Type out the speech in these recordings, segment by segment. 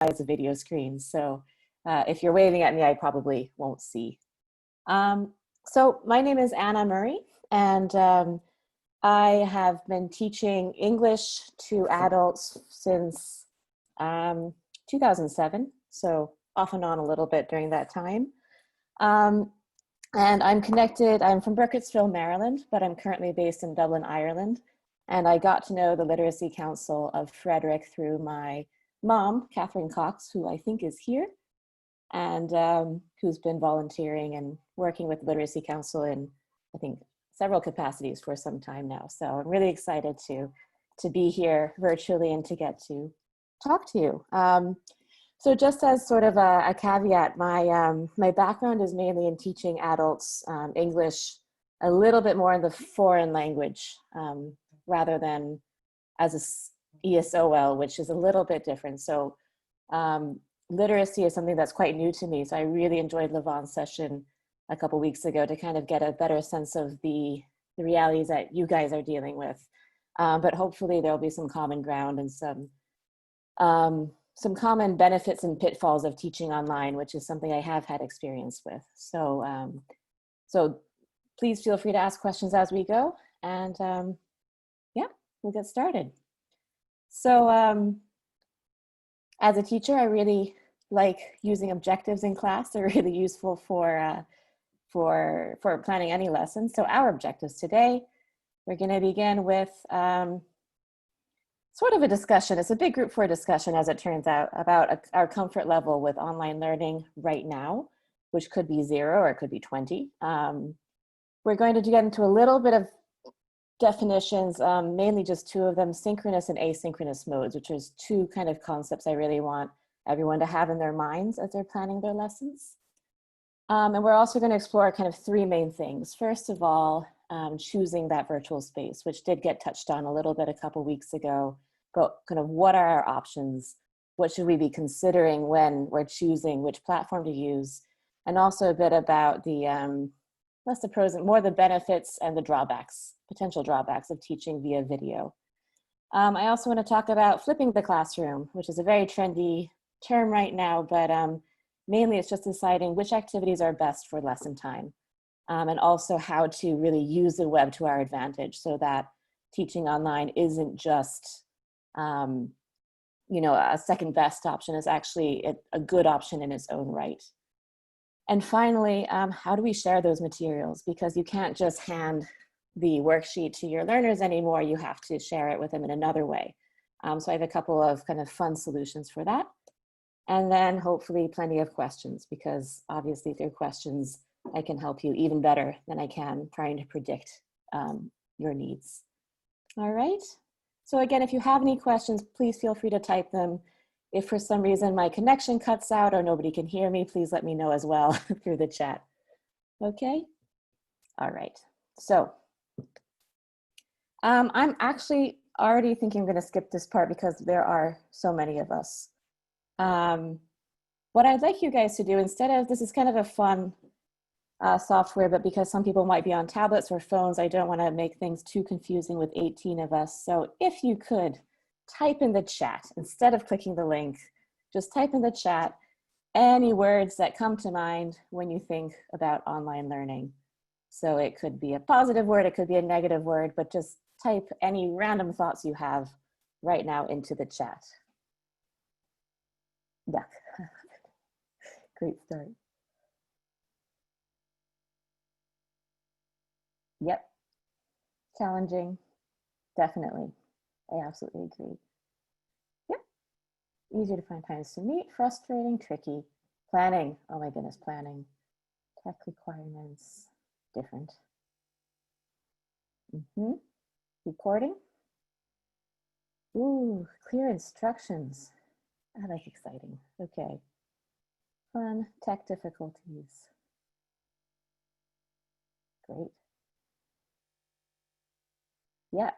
the video screen. So if you're waving at me, I probably won't see. So my name is Anna Murray, and I have been teaching English to adults since 2007, so off and on a little bit during that time. And I'm from Burkittsville, Maryland, but I'm currently based in Dublin, Ireland. And I got to know the Literacy Council of Frederick through my mom, Catherine Cox, who I think is here, and who's been volunteering and working with the Literacy Council in, I think, several capacities for some time now. So I'm really excited to be here virtually and to get to talk to you. So just as sort of a caveat, my background is mainly in teaching adults English a little bit more in the foreign language rather than as a ESOL, which is a little bit different. So literacy is something that's quite new to me. So I really enjoyed Levon's session a couple weeks ago to kind of get a better sense of the realities that you guys are dealing with. But hopefully there'll be some common ground and some common benefits and pitfalls of teaching online, which is something I have had experience with. So, so please feel free to ask questions as we go, and yeah, we'll get started. So as a teacher, I really like using objectives in class. They're really useful for planning any lesson. So our objectives today, we're going to begin with sort of a discussion. It's a big group for a discussion, as it turns out, about our comfort level with online learning right now, which could be 0 or it could be 20. We're going to get into a little bit of definitions, mainly just 2 of them, synchronous and asynchronous modes, which is 2 kind of concepts I really want everyone to have in their minds as they're planning their lessons. And we're also going to explore kind of 3 main things. First of all, choosing that virtual space, which did get touched on a little bit a couple weeks ago, but kind of what are our options? What should we be considering when we're choosing which platform to use? And also a bit about the, less the pros and more the benefits and the drawbacks, potential drawbacks of teaching via video. I also want to talk about flipping the classroom, which is a very trendy term right now, but mainly it's just deciding which activities are best for lesson time. And also how to really use the web to our advantage so that teaching online isn't just, you know, a second best option, is actually a good option in its own right. And finally, how do we share those materials? Because you can't just hand the worksheet to your learners anymore, you have to share it with them in another way. So I have a couple of kind of fun solutions for that. And then hopefully plenty of questions, because obviously through questions, I can help you even better than I can trying to predict your needs. All right. So again, if you have any questions, please feel free to type them. If for some reason my connection cuts out or nobody can hear me, please let me know as well through the chat. Okay. All right. So I'm actually already thinking I'm going to skip this part because there are so many of us. What I'd like you guys to do, instead of, this is kind of a fun software, but because some people might be on tablets or phones, I don't want to make things too confusing with 18 of us. So if you could type in the chat, instead of clicking the link, just type in the chat any words that come to mind when you think about online learning. So it could be a positive word, it could be a negative word, but just type any random thoughts you have right now into the chat. Yeah, great start. Yep, challenging, definitely. I absolutely agree. Yep, easy to find times to meet, frustrating, tricky. Planning, oh my goodness, planning. Tech requirements, different. Recording. Ooh, clear instructions. I like exciting, okay. Fun, tech difficulties. Great. Yeah.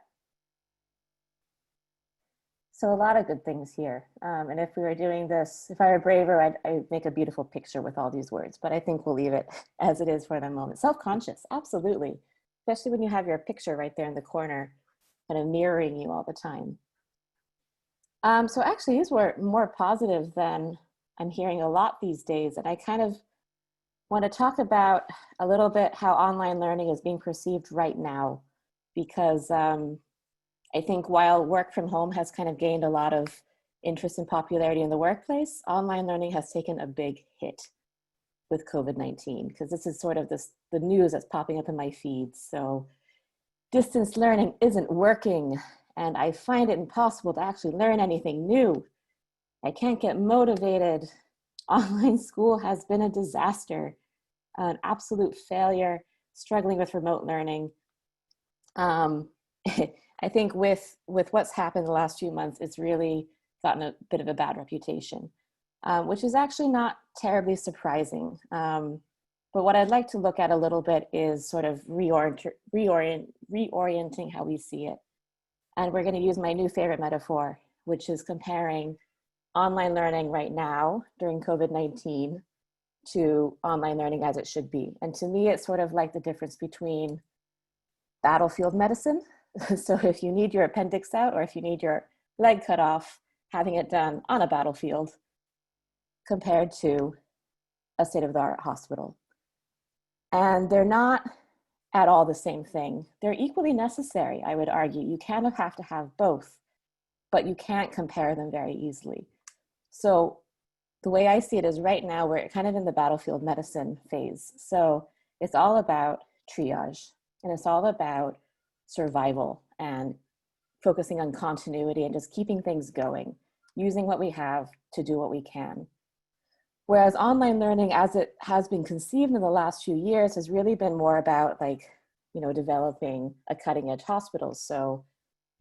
So a lot of good things here. And if we were doing this, if I were braver, I'd make a beautiful picture with all these words, but I think we'll leave it as it is for the moment. Self-conscious, absolutely. Especially when you have your picture right there in the corner, kind of mirroring you all the time. So actually, these were more positive than I'm hearing a lot these days. And I kind of want to talk about a little bit how online learning is being perceived right now, because I think while work from home has kind of gained a lot of interest and popularity in the workplace, online learning has taken a big hit with COVID-19, because this is sort of the news that's popping up in my feeds. So distance learning isn't working, and I find it impossible to actually learn anything new. I can't get motivated. Online school has been a disaster, an absolute failure, struggling with remote learning. I think with what's happened the last few months, it's really gotten a bit of a bad reputation, which is actually not terribly surprising. But what I'd like to look at a little bit is sort of reorienting how we see it. And we're going to use my new favorite metaphor, which is comparing online learning right now during COVID-19 to online learning as it should be. And to me, it's sort of like the difference between battlefield medicine. So if you need your appendix out, or if you need your leg cut off, having it done on a battlefield compared to a state-of-the-art hospital. And they're not at all the same thing. They're equally necessary, I would argue. You kind of have to have both, but you can't compare them very easily. So the way I see it is right now, we're kind of in the battlefield medicine phase. So it's all about triage, and it's all about survival and focusing on continuity and just keeping things going, using what we have to do what we can. Whereas online learning, as it has been conceived in the last few years, has really been more about developing a cutting edge hospital. So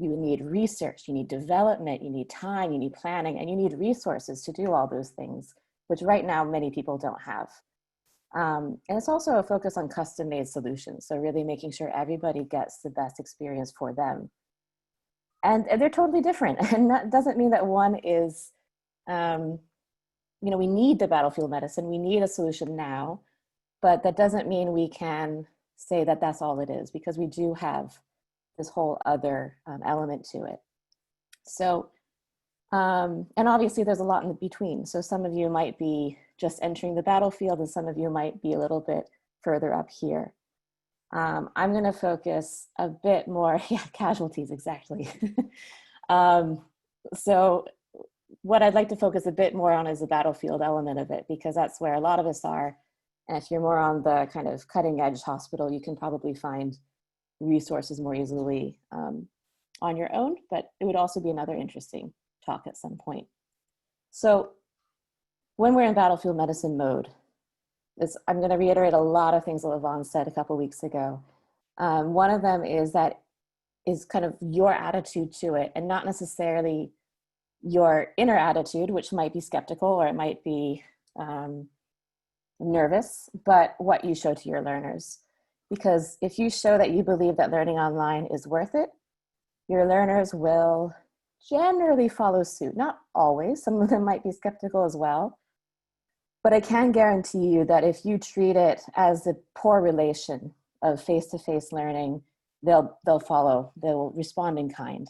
you need research, you need development, you need time, you need planning, and you need resources to do all those things, which right now many people don't have. And it's also a focus on custom-made solutions. So really making sure everybody gets the best experience for them. And they're totally different. And that doesn't mean that one is, we need the battlefield medicine, we need a solution now, but that doesn't mean we can say that that's all it is, because we do have this whole other element to it. So, and obviously there's a lot in between. So some of you might be just entering the battlefield, and some of you might be a little bit further up here. I'm going to focus a bit more, casualties, exactly. So what I'd like to focus a bit more on is the battlefield element of it, because that's where a lot of us are. And if you're more on the kind of cutting edge hospital, you can probably find resources more easily on your own, but it would also be another interesting talk at some point. So when we're in battlefield medicine mode, I'm going to reiterate a lot of things that Yvonne said a couple of weeks ago. One of them is kind of your attitude to it, and not necessarily your inner attitude, which might be skeptical or it might be nervous, but what you show to your learners. Because if you show that you believe that learning online is worth it, your learners will generally follow suit. Not always, some of them might be skeptical as well. But I can guarantee you that if you treat it as a poor relation of face-to-face learning, they'll follow, they'll respond in kind,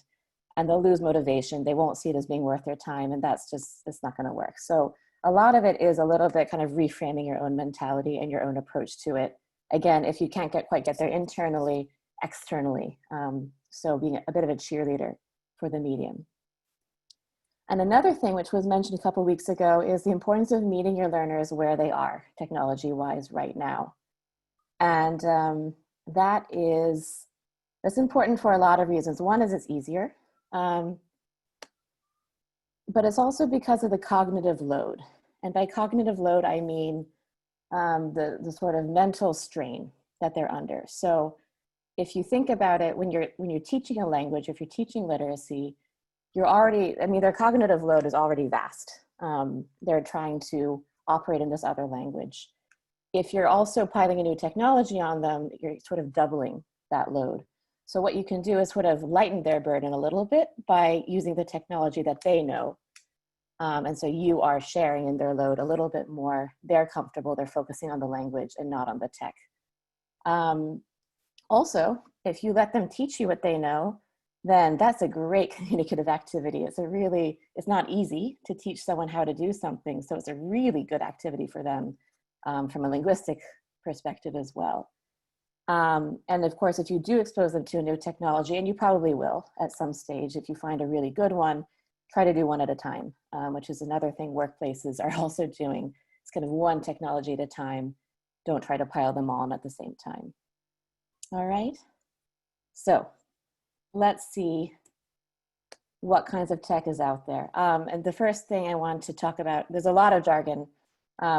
and they'll lose motivation. They won't see it as being worth their time, and it's not gonna work. So a lot of it is a little bit kind of reframing your own mentality and your own approach to it. Again, if you can't quite get there internally, externally. So being a bit of a cheerleader for the medium. And another thing, which was mentioned a couple of weeks ago, is the importance of meeting your learners where they are technology-wise right now. And that's important for a lot of reasons. One is it's easier, but it's also because of the cognitive load. And by cognitive load, I mean the sort of mental strain that they're under. So if you think about it, when you're teaching a language, if you're teaching literacy, their cognitive load is already vast. They're trying to operate in this other language. If you're also piling a new technology on them, you're sort of doubling that load. So what you can do is sort of lighten their burden a little bit by using the technology that they know. And so you are sharing in their load a little bit more. They're comfortable, they're focusing on the language and not on the tech. Also, if you let them teach you what they know, then that's a great communicative activity. It's not easy to teach someone how to do something. So it's a really good activity for them from a linguistic perspective as well. And of course, if you do expose them to a new technology, and you probably will at some stage, if you find a really good one, try to do one at a time, which is another thing workplaces are also doing. It's kind of one technology at a time. Don't try to pile them on at the same time. All right. So let's see what kinds of tech is out there. And the first thing I want to talk about, there's a lot of jargon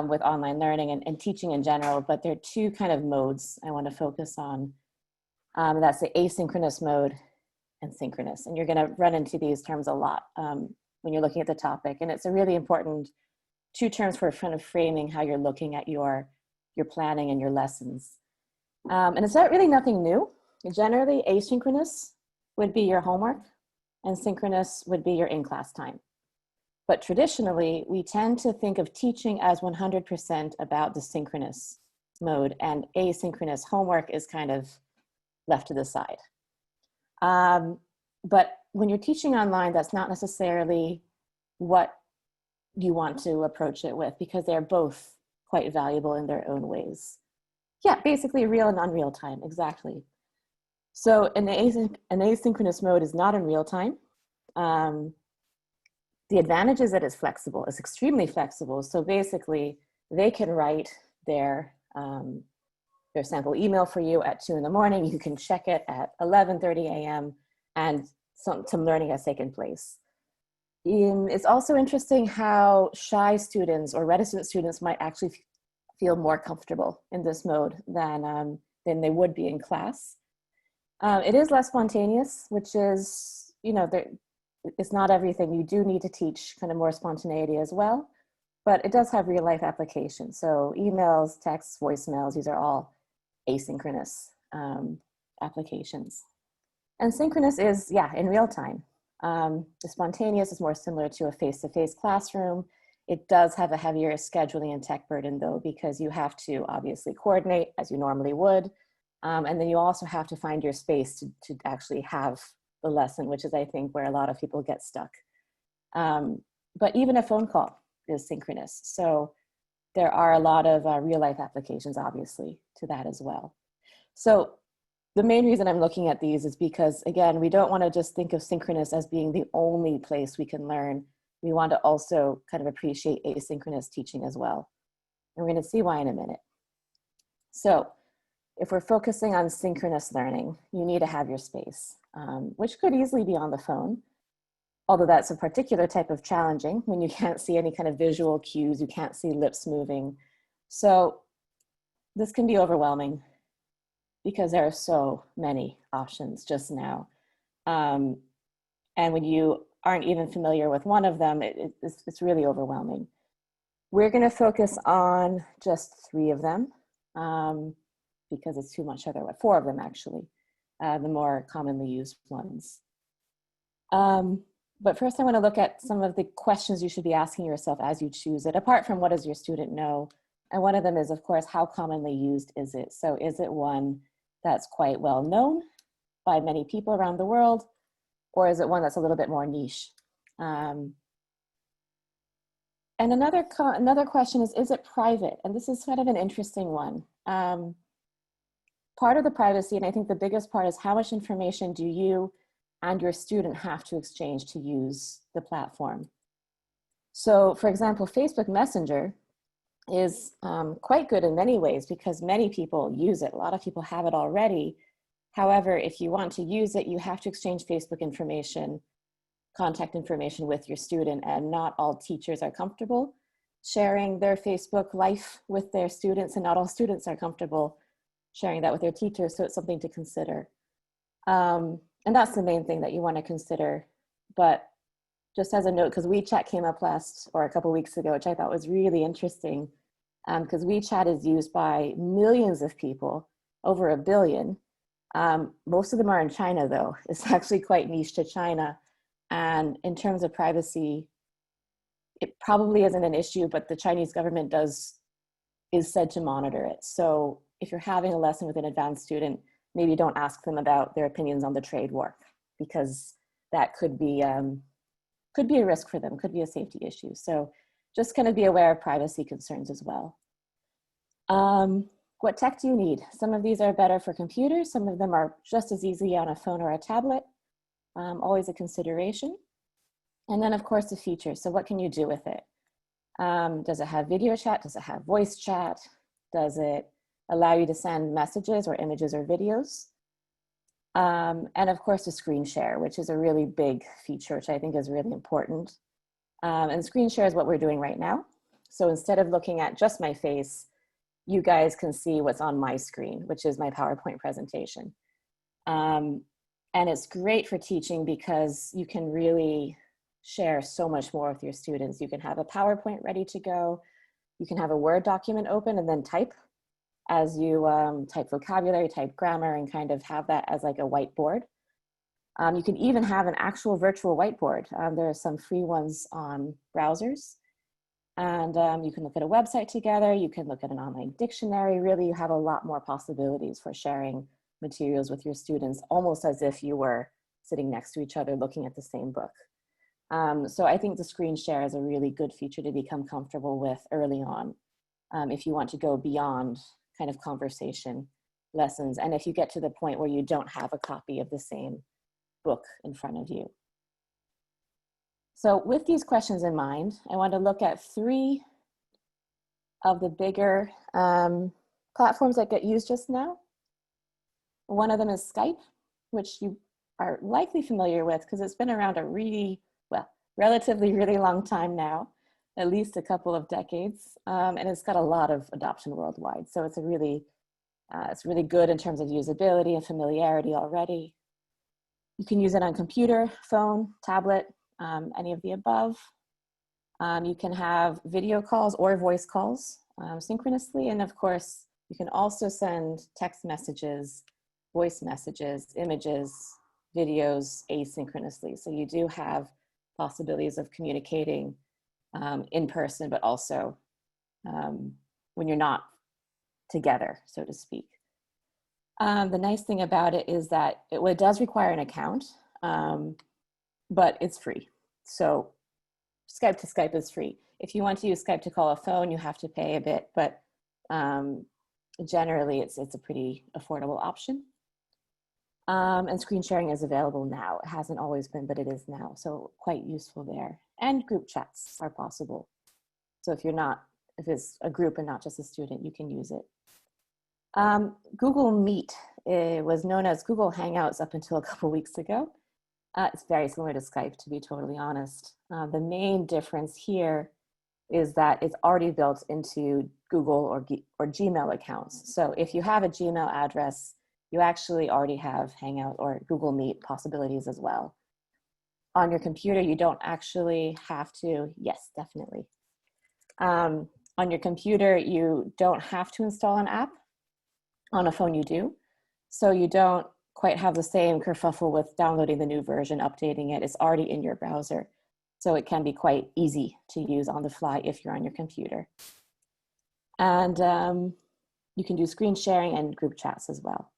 with online learning and teaching in general, but there are two kind of modes I want to focus on. That's the asynchronous mode and synchronous. And you're going to run into these terms a lot when you're looking at the topic. And it's a really important two terms for kind of framing how you're looking at your planning and your lessons. And it's not really nothing new. Generally, asynchronous would be your homework and synchronous would be your in-class time. But traditionally, we tend to think of teaching as 100% about the synchronous mode, and asynchronous homework is kind of left to the side. But when you're teaching online, that's not necessarily what you want to approach it with, because they're both quite valuable in their own ways. Yeah, basically real and unreal time, exactly. So an asynchronous mode is not in real time. The advantage is that it's flexible. It's extremely flexible. So basically, they can write their sample email for you at 2 in the morning. You can check it at 11:30 a.m. and some learning has taken place. It's also interesting how shy students or reticent students might actually feel more comfortable in this mode than they would be in class. It is less spontaneous, which is, it's not everything. You do need to teach kind of more spontaneity as well, but it does have real life applications. So emails, texts, voicemails, these are all asynchronous applications. And synchronous is, in real time. The spontaneous is more similar to a face-to-face classroom. It does have a heavier scheduling and tech burden though, because you have to obviously coordinate as you normally would. And then you also have to find your space to actually have the lesson, which is, I think, where a lot of people get stuck. But even a phone call is synchronous. So there are a lot of real life applications, obviously, to that as well. So the main reason I'm looking at these is because, again, we don't want to just think of synchronous as being the only place we can learn. We want to also kind of appreciate asynchronous teaching as well. And we're going to see why in a minute. So if we're focusing on synchronous learning, you need to have your space, which could easily be on the phone, although that's a particular type of challenging when you can't see any kind of visual cues, you can't see lips moving. So this can be overwhelming because there are so many options just now. And when you aren't even familiar with one of them, it's really overwhelming. We're going to focus on just 3 of them. Because it's too much otherwise, 4 of them actually, the more commonly used ones. But first I want to look at some of the questions you should be asking yourself as you choose it, apart from what does your student know? And one of them is, of course, how commonly used is it? So is it one that's quite well known by many people around the world, or is it one that's a little bit more niche? And another question is it private? And this is kind of an interesting one. Part of the privacy, and I think the biggest part, is how much information do you and your student have to exchange to use the platform? So for example, Facebook Messenger is quite good in many ways because many people use it. A lot of people have it already. However, if you want to use it, you have to exchange Facebook information, contact information with your student, and not all teachers are comfortable sharing their Facebook life with their students, and not all students are comfortable sharing that with their teachers, so it's something to consider. And that's the main thing that you want to consider. But just as a note, because WeChat came up a couple weeks ago, which I thought was really interesting, because WeChat is used by millions of people, over 1 billion. Most of them are in China though. It's actually quite niche to China. And in terms of privacy, it probably isn't an issue, but the Chinese government is said to monitor it. So if you're having a lesson with an advanced student, maybe don't ask them about their opinions on the trade war, because that could be a risk for them, could be a safety issue. So just kind of be aware of privacy concerns as well. What tech do you need? Some of these are better for computers. Some of them are just as easy on a phone or a tablet. Always a consideration. And then of course the features. So what can you do with it? Does it have video chat? Does it have voice chat? Does it allow you to send messages or images or videos? And of course the screen share, which is a really big feature, which I think is really important. And screen share is what we're doing right now. So instead of looking at just my face, you guys can see what's on my screen, which is my PowerPoint presentation. And it's great for teaching because you can really share so much more with your students. You can have a PowerPoint ready to go. You can have a Word document open and then type as you type vocabulary, type grammar, and kind of have that as like a whiteboard. You can even have an actual virtual whiteboard. There are some free ones on browsers. And you can look at a website together. You can look at an online dictionary. Really, you have a lot more possibilities for sharing materials with your students, almost as if you were sitting next to each other looking at the same book. So I think the screen share is a really good feature to become comfortable with early on if you want to go beyond kind of conversation lessons. And if you get to the point where you don't have a copy of the same book in front of you. So with these questions in mind, I want to look at 3 of the bigger platforms that get used just now. One of them is Skype, which you are likely familiar with because it's been around a relatively really long time now, at least a couple of decades, and it's got a lot of adoption worldwide. So it's really good in terms of usability and familiarity already. You can use it on computer, phone, tablet, any of the above. You can have video calls or voice calls synchronously. And of course, you can also send text messages, voice messages, images, videos asynchronously. So you do have possibilities of communicating in person, but also when you're not together, so to speak. The nice thing about it is that it does require an account, but it's free. So Skype to Skype is free. If you want to use Skype to call a phone, you have to pay a bit, but generally it's a pretty affordable option. And screen sharing is available now. It hasn't always been, but it is now. So quite useful there. And group chats are possible. So if it's a group and not just a student, you can use it. Google Meet was known as Google Hangouts up until a couple weeks ago. It's very similar to Skype, to be totally honest. The main difference here is that it's already built into Google or Gmail accounts. So if you have a Gmail address, you actually already have Hangout or Google Meet possibilities as well. On your computer, you don't actually have to, yes, definitely. On your computer, you don't have to install an app. On a phone, you do. So you don't quite have the same kerfuffle with downloading the new version, updating it. It's already in your browser. So it can be quite easy to use on the fly if you're on your computer. And you can do screen sharing and group chats as well.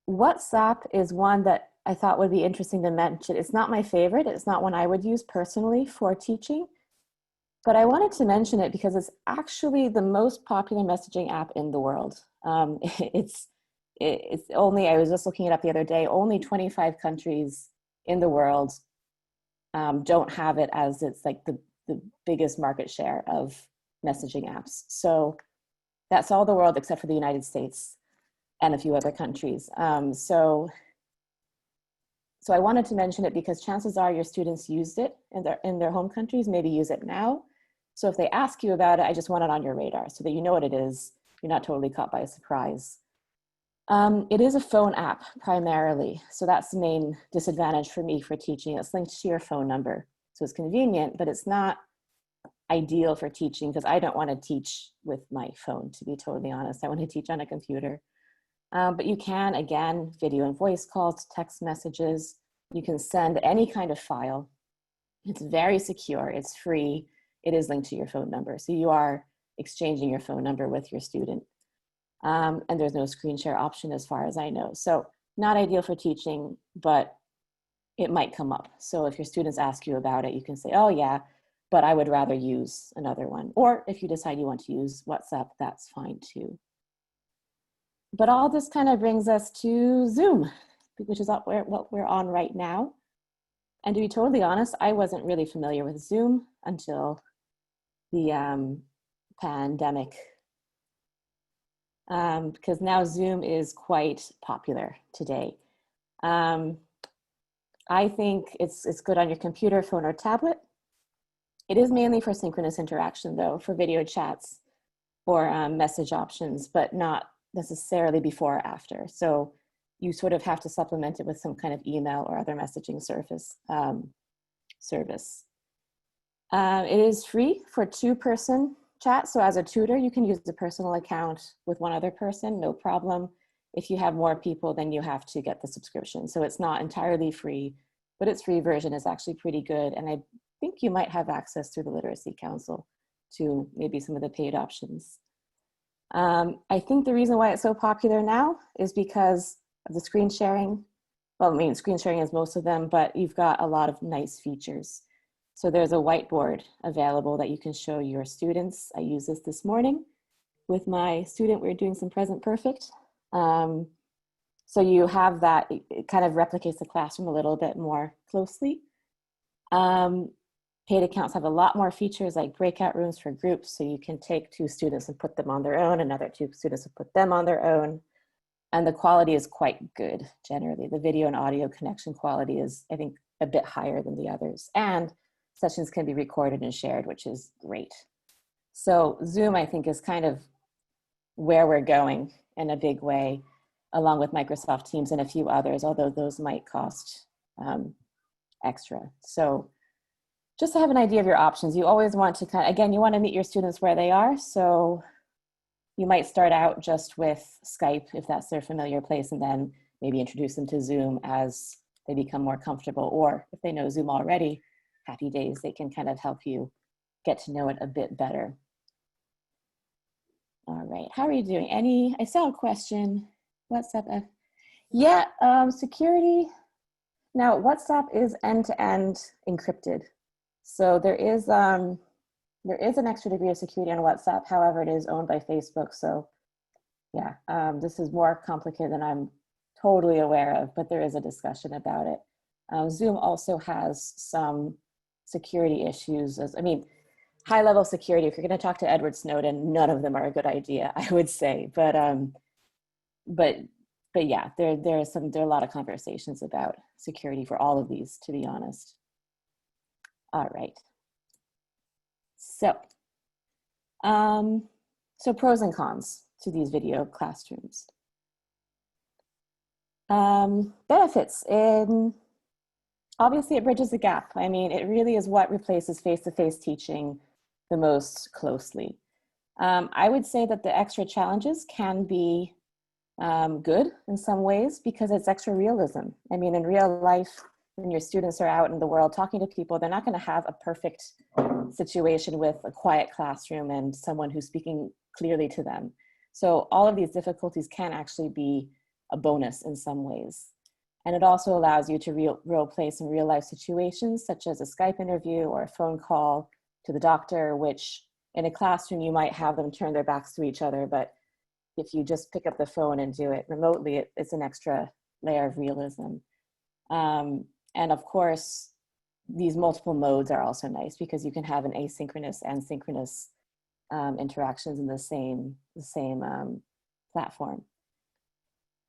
WhatsApp is one that I thought would be interesting to mention. It's not my favorite. It's not one I would use personally for teaching, but I wanted to mention it because it's actually the most popular messaging app in the world. It's only, I was just looking it up the other day, only 25 countries in the world don't have it as it's like the biggest market share of messaging apps. So that's all the world except for the United States and a few other countries. So I wanted to mention it because chances are your students used it in their home countries, maybe use it now. So if they ask you about it, I just want it on your radar so that you know what it is. You're not totally caught by a surprise. It is a phone app primarily. So that's the main disadvantage for me for teaching. It's linked to your phone number. So it's convenient, but it's not ideal for teaching because I don't want to teach with my phone, to be totally honest. I want to teach on a computer. But you can, again, video and voice calls, text messages. You can send any kind of file. It's very secure. It's free. It is linked to your phone number. So you are exchanging your phone number with your student. And there's no screen share option as far as I know. So not ideal for teaching, but it might come up. So if your students ask you about it, you can say, oh yeah, but I would rather use another one. Or if you decide you want to use WhatsApp, that's fine too. But all this kind of brings us to Zoom, which is what we're on right now. And to be totally honest, I wasn't really familiar with Zoom until the pandemic, because now Zoom is quite popular today. I think it's good on your computer, phone, or tablet. It is mainly for synchronous interaction, though, for video chats or message options, but not necessarily before or after. So you sort of have to supplement it with some kind of email or other messaging service. It is free for 2-person chat. So as a tutor, you can use a personal account with one other person, no problem. If you have more people, then you have to get the subscription. So it's not entirely free, but its free version is actually pretty good. And I think you might have access through the Literacy Council to maybe some of the paid options. I think the reason why it's so popular now is because of the screen sharing. Well, I mean, screen sharing is most of them, but you've got a lot of nice features. So there's a whiteboard available that you can show your students. I used this morning with my student. We were doing some present perfect. So you have that, it kind of replicates the classroom a little bit more closely. Paid accounts have a lot more features like breakout rooms for groups. So you can take 2 students and put them on their own, another 2 students and put them on their own. And the quality is quite good generally. The video and audio connection quality is, I think, a bit higher than the others. And sessions can be recorded and shared, which is great. So Zoom, I think, is kind of where we're going in a big way, along with Microsoft Teams and a few others, although those might cost extra. So just to have an idea of your options, you always want to again, you want to meet your students where they are. So you might start out just with Skype if that's their familiar place, and then maybe introduce them to Zoom as they become more comfortable. Or if they know Zoom already, happy days, they can kind of help you get to know it a bit better. All right, how are you doing? I saw a question. WhatsApp, yeah, security. Now, WhatsApp is end-to-end encrypted. So there is an extra degree of security on WhatsApp. However, it is owned by Facebook. So yeah, this is more complicated than I'm totally aware of, but there is a discussion about it. Zoom also has some security issues. High-level security, if you're going to talk to Edward Snowden, none of them are a good idea, I would say. But yeah, there are a lot of conversations about security for all of these, to be honest. All right. So, so pros and cons to these video classrooms. Benefits obviously it bridges the gap. I mean, it really is what replaces face-to-face teaching the most closely. I would say that the extra challenges can be good in some ways because it's extra realism. I mean, in real life, when your students are out in the world talking to people, they're not going to have a perfect situation with a quiet classroom and someone who's speaking clearly to them. So all of these difficulties can actually be a bonus in some ways. And it also allows you to role play some real life situations, such as a Skype interview or a phone call to the doctor, which in a classroom, you might have them turn their backs to each other, but if you just pick up the phone and do it remotely, it's an extra layer of realism. And of course, these multiple modes are also nice because you can have an asynchronous and synchronous interactions in the same platform.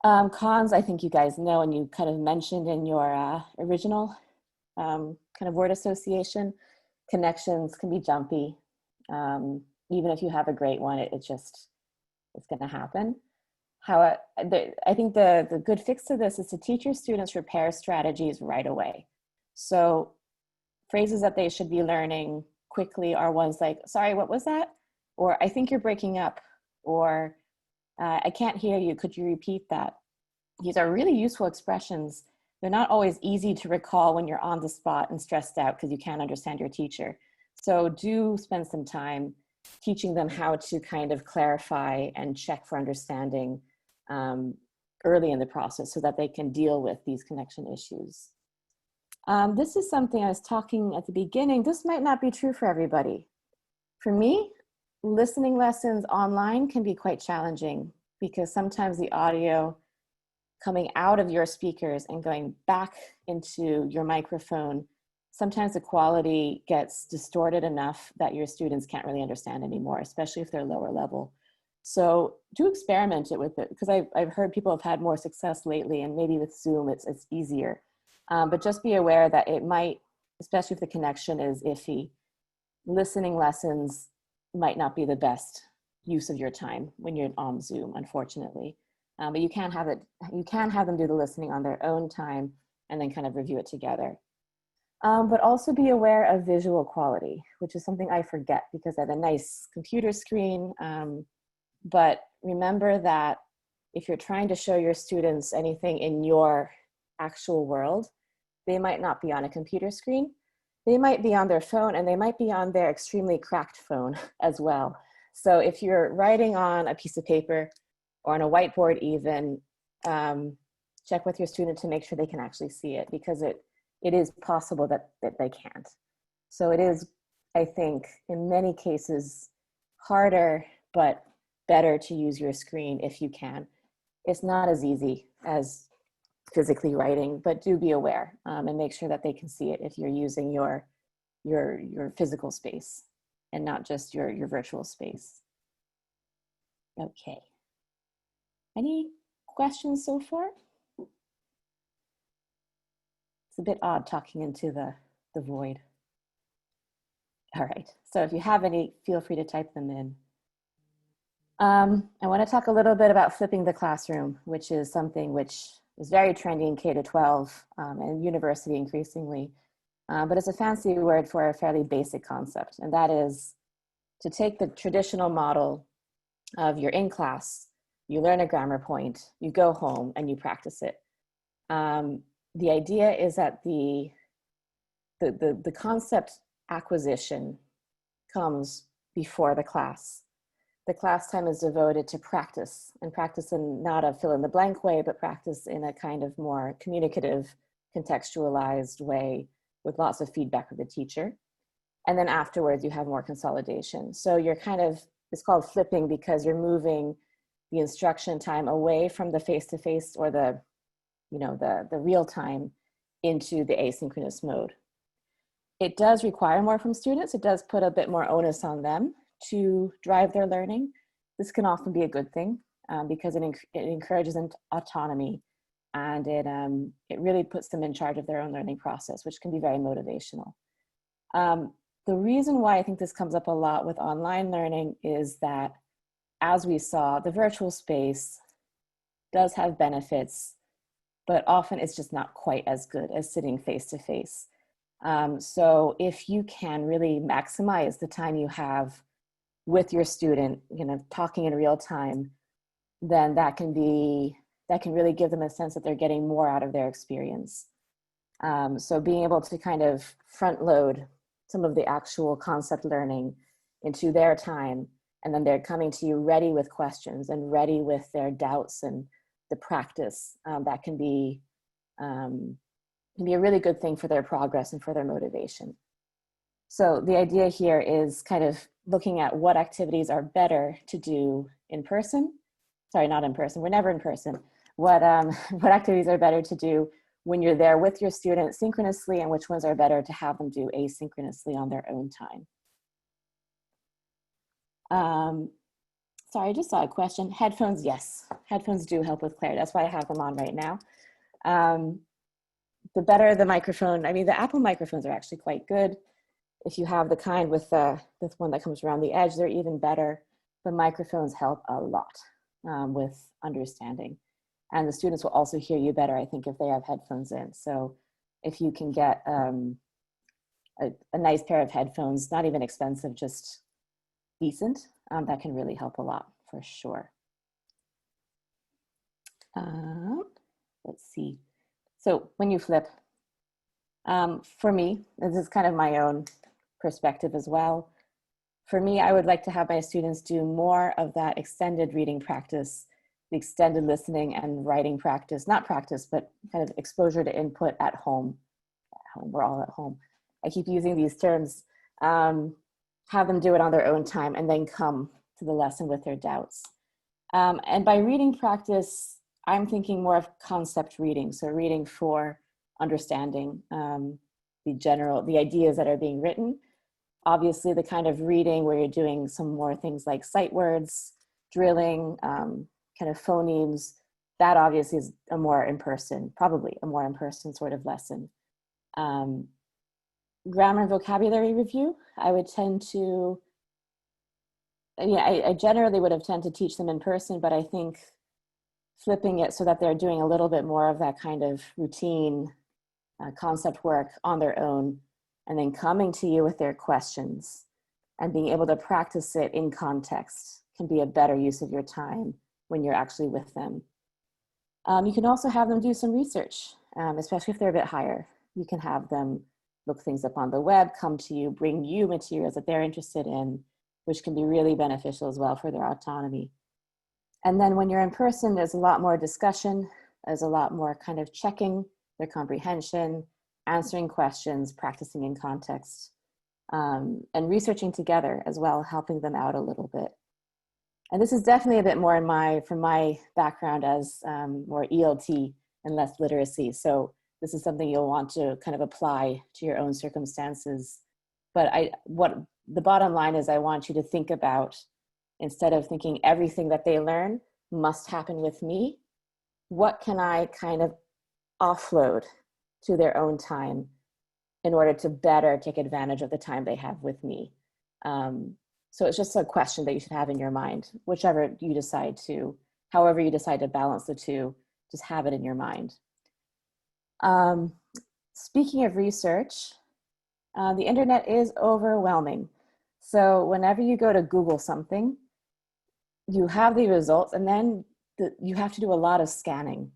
Cons, I think you guys know, and you kind of mentioned in your original kind of word association, connections can be jumpy. Even if you have a great one, it's going to happen. I think the good fix to this is to teach your students repair strategies right away. So phrases that they should be learning quickly are ones like, sorry, what was that? Or I think you're breaking up, or I can't hear you, could you repeat that? These are really useful expressions. They're not always easy to recall when you're on the spot and stressed out because you can't understand your teacher. So do spend some time teaching them how to kind of clarify and check for understanding early in the process so that they can deal with these connection issues. This is something I was talking at the beginning. This might not be true for everybody. For me, listening lessons online can be quite challenging because sometimes the audio coming out of your speakers and going back into your microphone, sometimes the quality gets distorted enough that your students can't really understand anymore, especially if they're lower level. So do experiment it with it, because I've heard people have had more success lately, and maybe with Zoom it's easier. But just be aware that it might, especially if the connection is iffy, listening lessons might not be the best use of your time when you're on Zoom, unfortunately. But you can have them do the listening on their own time and then kind of review it together. But also be aware of visual quality, which is something I forget because I have a nice computer screen. But remember that if you're trying to show your students anything in your actual world, they might not be on a computer screen. They might be on their phone, and they might be on their extremely cracked phone as well. So if you're writing on a piece of paper or on a whiteboard even, check with your student to make sure they can actually see it, because it is possible that they can't. So it is, I think, in many cases, harder but better to use your screen if you can. It's not as easy as physically writing, but do be aware and make sure that they can see it if you're using your physical space and not just your virtual space. Okay. Any questions so far? It's a bit odd talking into the void. All right, so if you have any, feel free to type them in. I want to talk a little bit about flipping the classroom, which is something which is very trendy in K-12 and university increasingly, but it's a fancy word for a fairly basic concept, and that is to take the traditional model of you're in class, you learn a grammar point, you go home and you practice it. The idea is that the concept acquisition comes before the class. The class time is devoted to practice, and practice in not a fill in the blank way, but practice in a kind of more communicative, contextualized way with lots of feedback from the teacher. And then afterwards you have more consolidation. So you're kind of, it's called flipping because you're moving the instruction time away from the face-to-face or the real time into the asynchronous mode. It does require more from students. It does put a bit more onus on them to drive their learning. This can often be a good thing because it encourages autonomy, and it really puts them in charge of their own learning process, which can be very motivational. The reason why I think this comes up a lot with online learning is that, as we saw, the virtual space does have benefits, but often it's just not quite as good as sitting face to face. So if you can really maximize the time you have with your student, talking in real time, then that can really give them a sense that they're getting more out of their experience. So being able to kind of front load some of the actual concept learning into their time, and then they're coming to you ready with questions and ready with their doubts and the practice, that can be a really good thing for their progress and for their motivation. So the idea here is kind of looking at what activities are better to do in person. Sorry, not in person, we're never in person. What activities are better to do when you're there with your student synchronously, and which ones are better to have them do asynchronously on their own time. Sorry, I just saw a question. Headphones, yes. Headphones do help with clarity. That's why I have them on right now. The better the microphone, the Apple microphones are actually quite good. If you have the kind with this one that comes around the edge, they're even better. The microphones help a lot with understanding. And the students will also hear you better, I think, if they have headphones in. So if you can get a nice pair of headphones, not even expensive, just decent, that can really help a lot for sure. Let's see. So when you flip, for me, this is kind of my own perspective as well. For me, I would like to have my students do more of that extended reading practice, the extended listening and writing practice, not practice, but kind of exposure to input at home home. We're all at home. I keep using these terms. Have them do it on their own time and then come to the lesson with their doubts. And by reading practice, I'm thinking more of concept reading. So reading for understanding the ideas that are being written. Obviously, the kind of reading where you're doing some more things like sight words, drilling, kind of phonemes, that obviously is a more in-person, probably a more in-person sort of lesson. Grammar and vocabulary review, I would tend to, I generally would have tended to teach them in person, but I think flipping it so that they're doing a little bit more of that kind of routine concept work on their own, and then coming to you with their questions and being able to practice it in context can be a better use of your time when you're actually with them. You can also have them do some research, especially if they're a bit higher. You can have them look things up on the web, come to you, bring you materials that they're interested in, which can be really beneficial as well for their autonomy. And then when you're in person, there's a lot more discussion, there's a lot more kind of checking their comprehension, answering questions, practicing in context, and researching together as well, helping them out a little bit. And this is definitely a bit more from my background as more ELT and less literacy. So this is something you'll want to kind of apply to your own circumstances. But what the bottom line is, I want you to think about, instead of thinking everything that they learn must happen with me, what can I kind of offload to their own time in order to better take advantage of the time they have with me? So it's just a question that you should have in your mind, however you decide to balance the two, just have it in your mind. Speaking of research, the internet is overwhelming. So whenever you go to Google something, you have the results, and then you have to do a lot of scanning.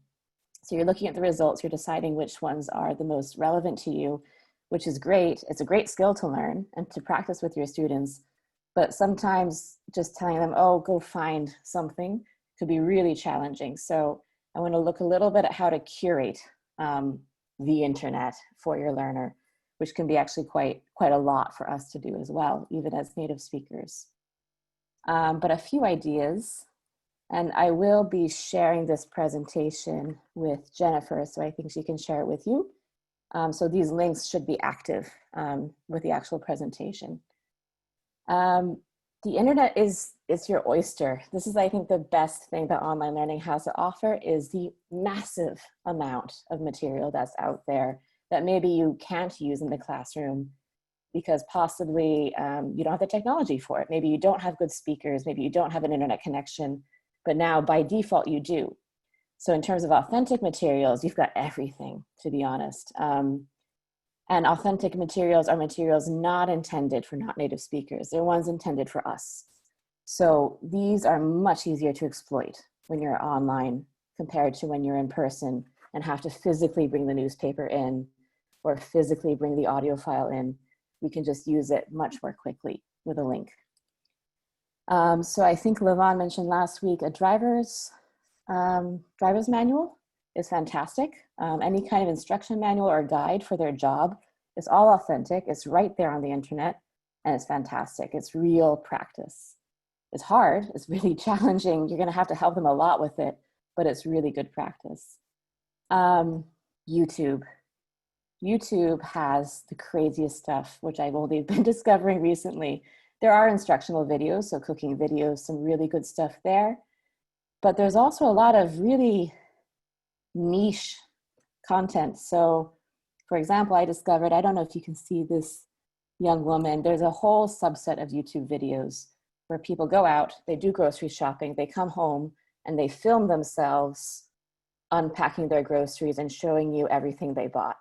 So you're looking at the results, you're deciding which ones are the most relevant to you, which is great. It's a great skill to learn and to practice with your students. But sometimes just telling them, oh, go find something could be really challenging. So I want to look a little bit at how to curate the internet for your learner, which can be actually quite a lot for us to do as well, even as native speakers. But a few ideas, and I will be sharing this presentation with Jennifer, so I think she can share it with you. So these links should be active with the actual presentation. The internet is your oyster. This is, I think, the best thing that online learning has to offer, is the massive amount of material that's out there that maybe you can't use in the classroom because possibly you don't have the technology for it. Maybe you don't have good speakers, maybe you don't have an internet connection, but now by default you do. So in terms of authentic materials, you've got everything, to be honest. And authentic materials are materials not intended for not native speakers. They're ones intended for us. So these are much easier to exploit when you're online compared to when you're in person and have to physically bring the newspaper in or physically bring the audio file in. We can just use it much more quickly with a link. So I think Levon mentioned last week a driver's manual is fantastic. Any kind of instruction manual or guide for their job is all authentic. It's right there on the internet, and it's fantastic. It's real practice. It's hard, it's really challenging. You're gonna have to help them a lot with it, but it's really good practice. YouTube. YouTube has the craziest stuff, which I've only been discovering recently. There are instructional videos, so cooking videos, some really good stuff there. But there's also a lot of really niche content. So for example, I discovered, I don't know if you can see this young woman, there's a whole subset of YouTube videos where people go out, they do grocery shopping, they come home and they film themselves unpacking their groceries and showing you everything they bought.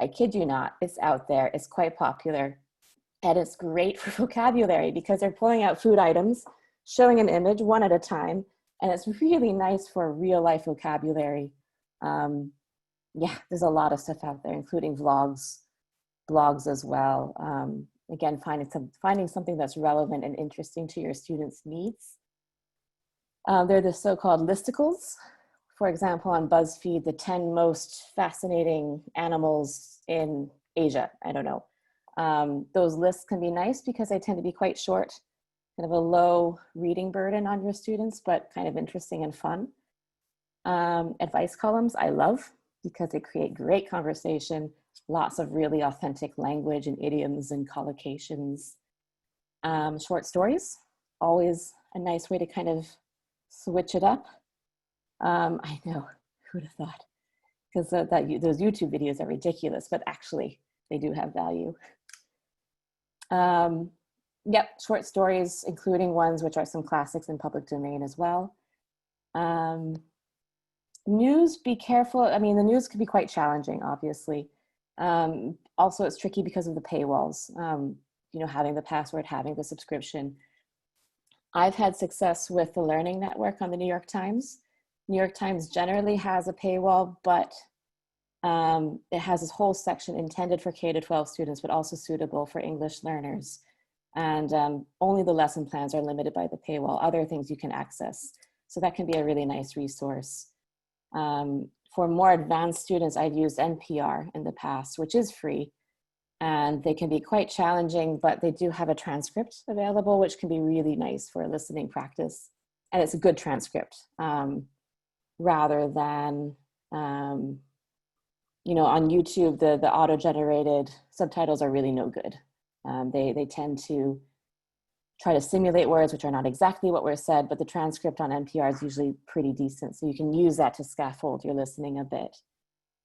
I kid you not, it's out there, it's quite popular. And it's great for vocabulary because they're pulling out food items, showing an image one at a time, and it's really nice for real life vocabulary. Yeah, there's a lot of stuff out there, including vlogs, blogs as well. Again, finding something that's relevant and interesting to your students' needs. They're the so-called listicles for example, on BuzzFeed, the 10 most fascinating animals in Asia. I don't know. Those lists can be nice because they tend to be quite short, kind of a low reading burden on your students, but kind of interesting and fun. Advice columns, I love because they create great conversation, lots of really authentic language and idioms and collocations. Short stories, always a nice way to kind of switch it up. I know, who would have thought? Because those YouTube videos are ridiculous, but actually they do have value. Yep, short stories, including ones which are some classics in public domain as well. News, be careful. I mean, the news can be quite challenging, obviously. Also, it's tricky because of the paywalls, you know, having the password, having the subscription. I've had success with the Learning Network on the New York Times. New York Times generally has a paywall, but it has this whole section intended for K-12 students, but also suitable for English learners. And only the lesson plans are limited by the paywall. Other things you can access. So that can be a really nice resource. For more advanced students, I've used NPR in the past, which is free. And they can be quite challenging, but they do have a transcript available, which can be really nice for listening practice. And it's a good transcript rather than, you know, on YouTube, the auto-generated subtitles are really no good. They tend to try to simulate words which are not exactly what were said, but the transcript on NPR is usually pretty decent. So you can use that to scaffold your listening a bit,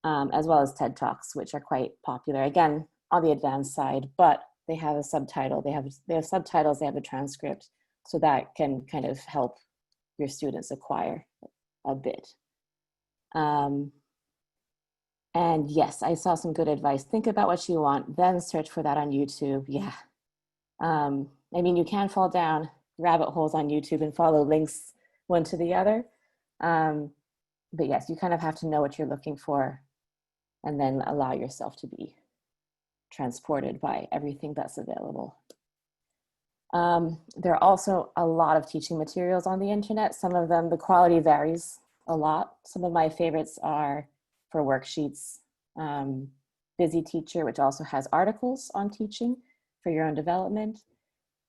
as well as TED Talks, which are quite popular. Again, on the advanced side, but they have a subtitle, they have subtitles, they have a transcript, so that can kind of help your students acquire a bit. And yes, I saw some good advice. Think about what you want, then search for that on YouTube. Yeah. I mean, you can fall down rabbit holes on YouTube and follow links one to the other. But yes, you kind of have to know what you're looking for and then allow yourself to be transported by everything that's available. There are also a lot of teaching materials on the internet. Some of them, the quality varies a lot. Some of my favorites are for worksheets, Busy Teacher, which also has articles on teaching for your own development.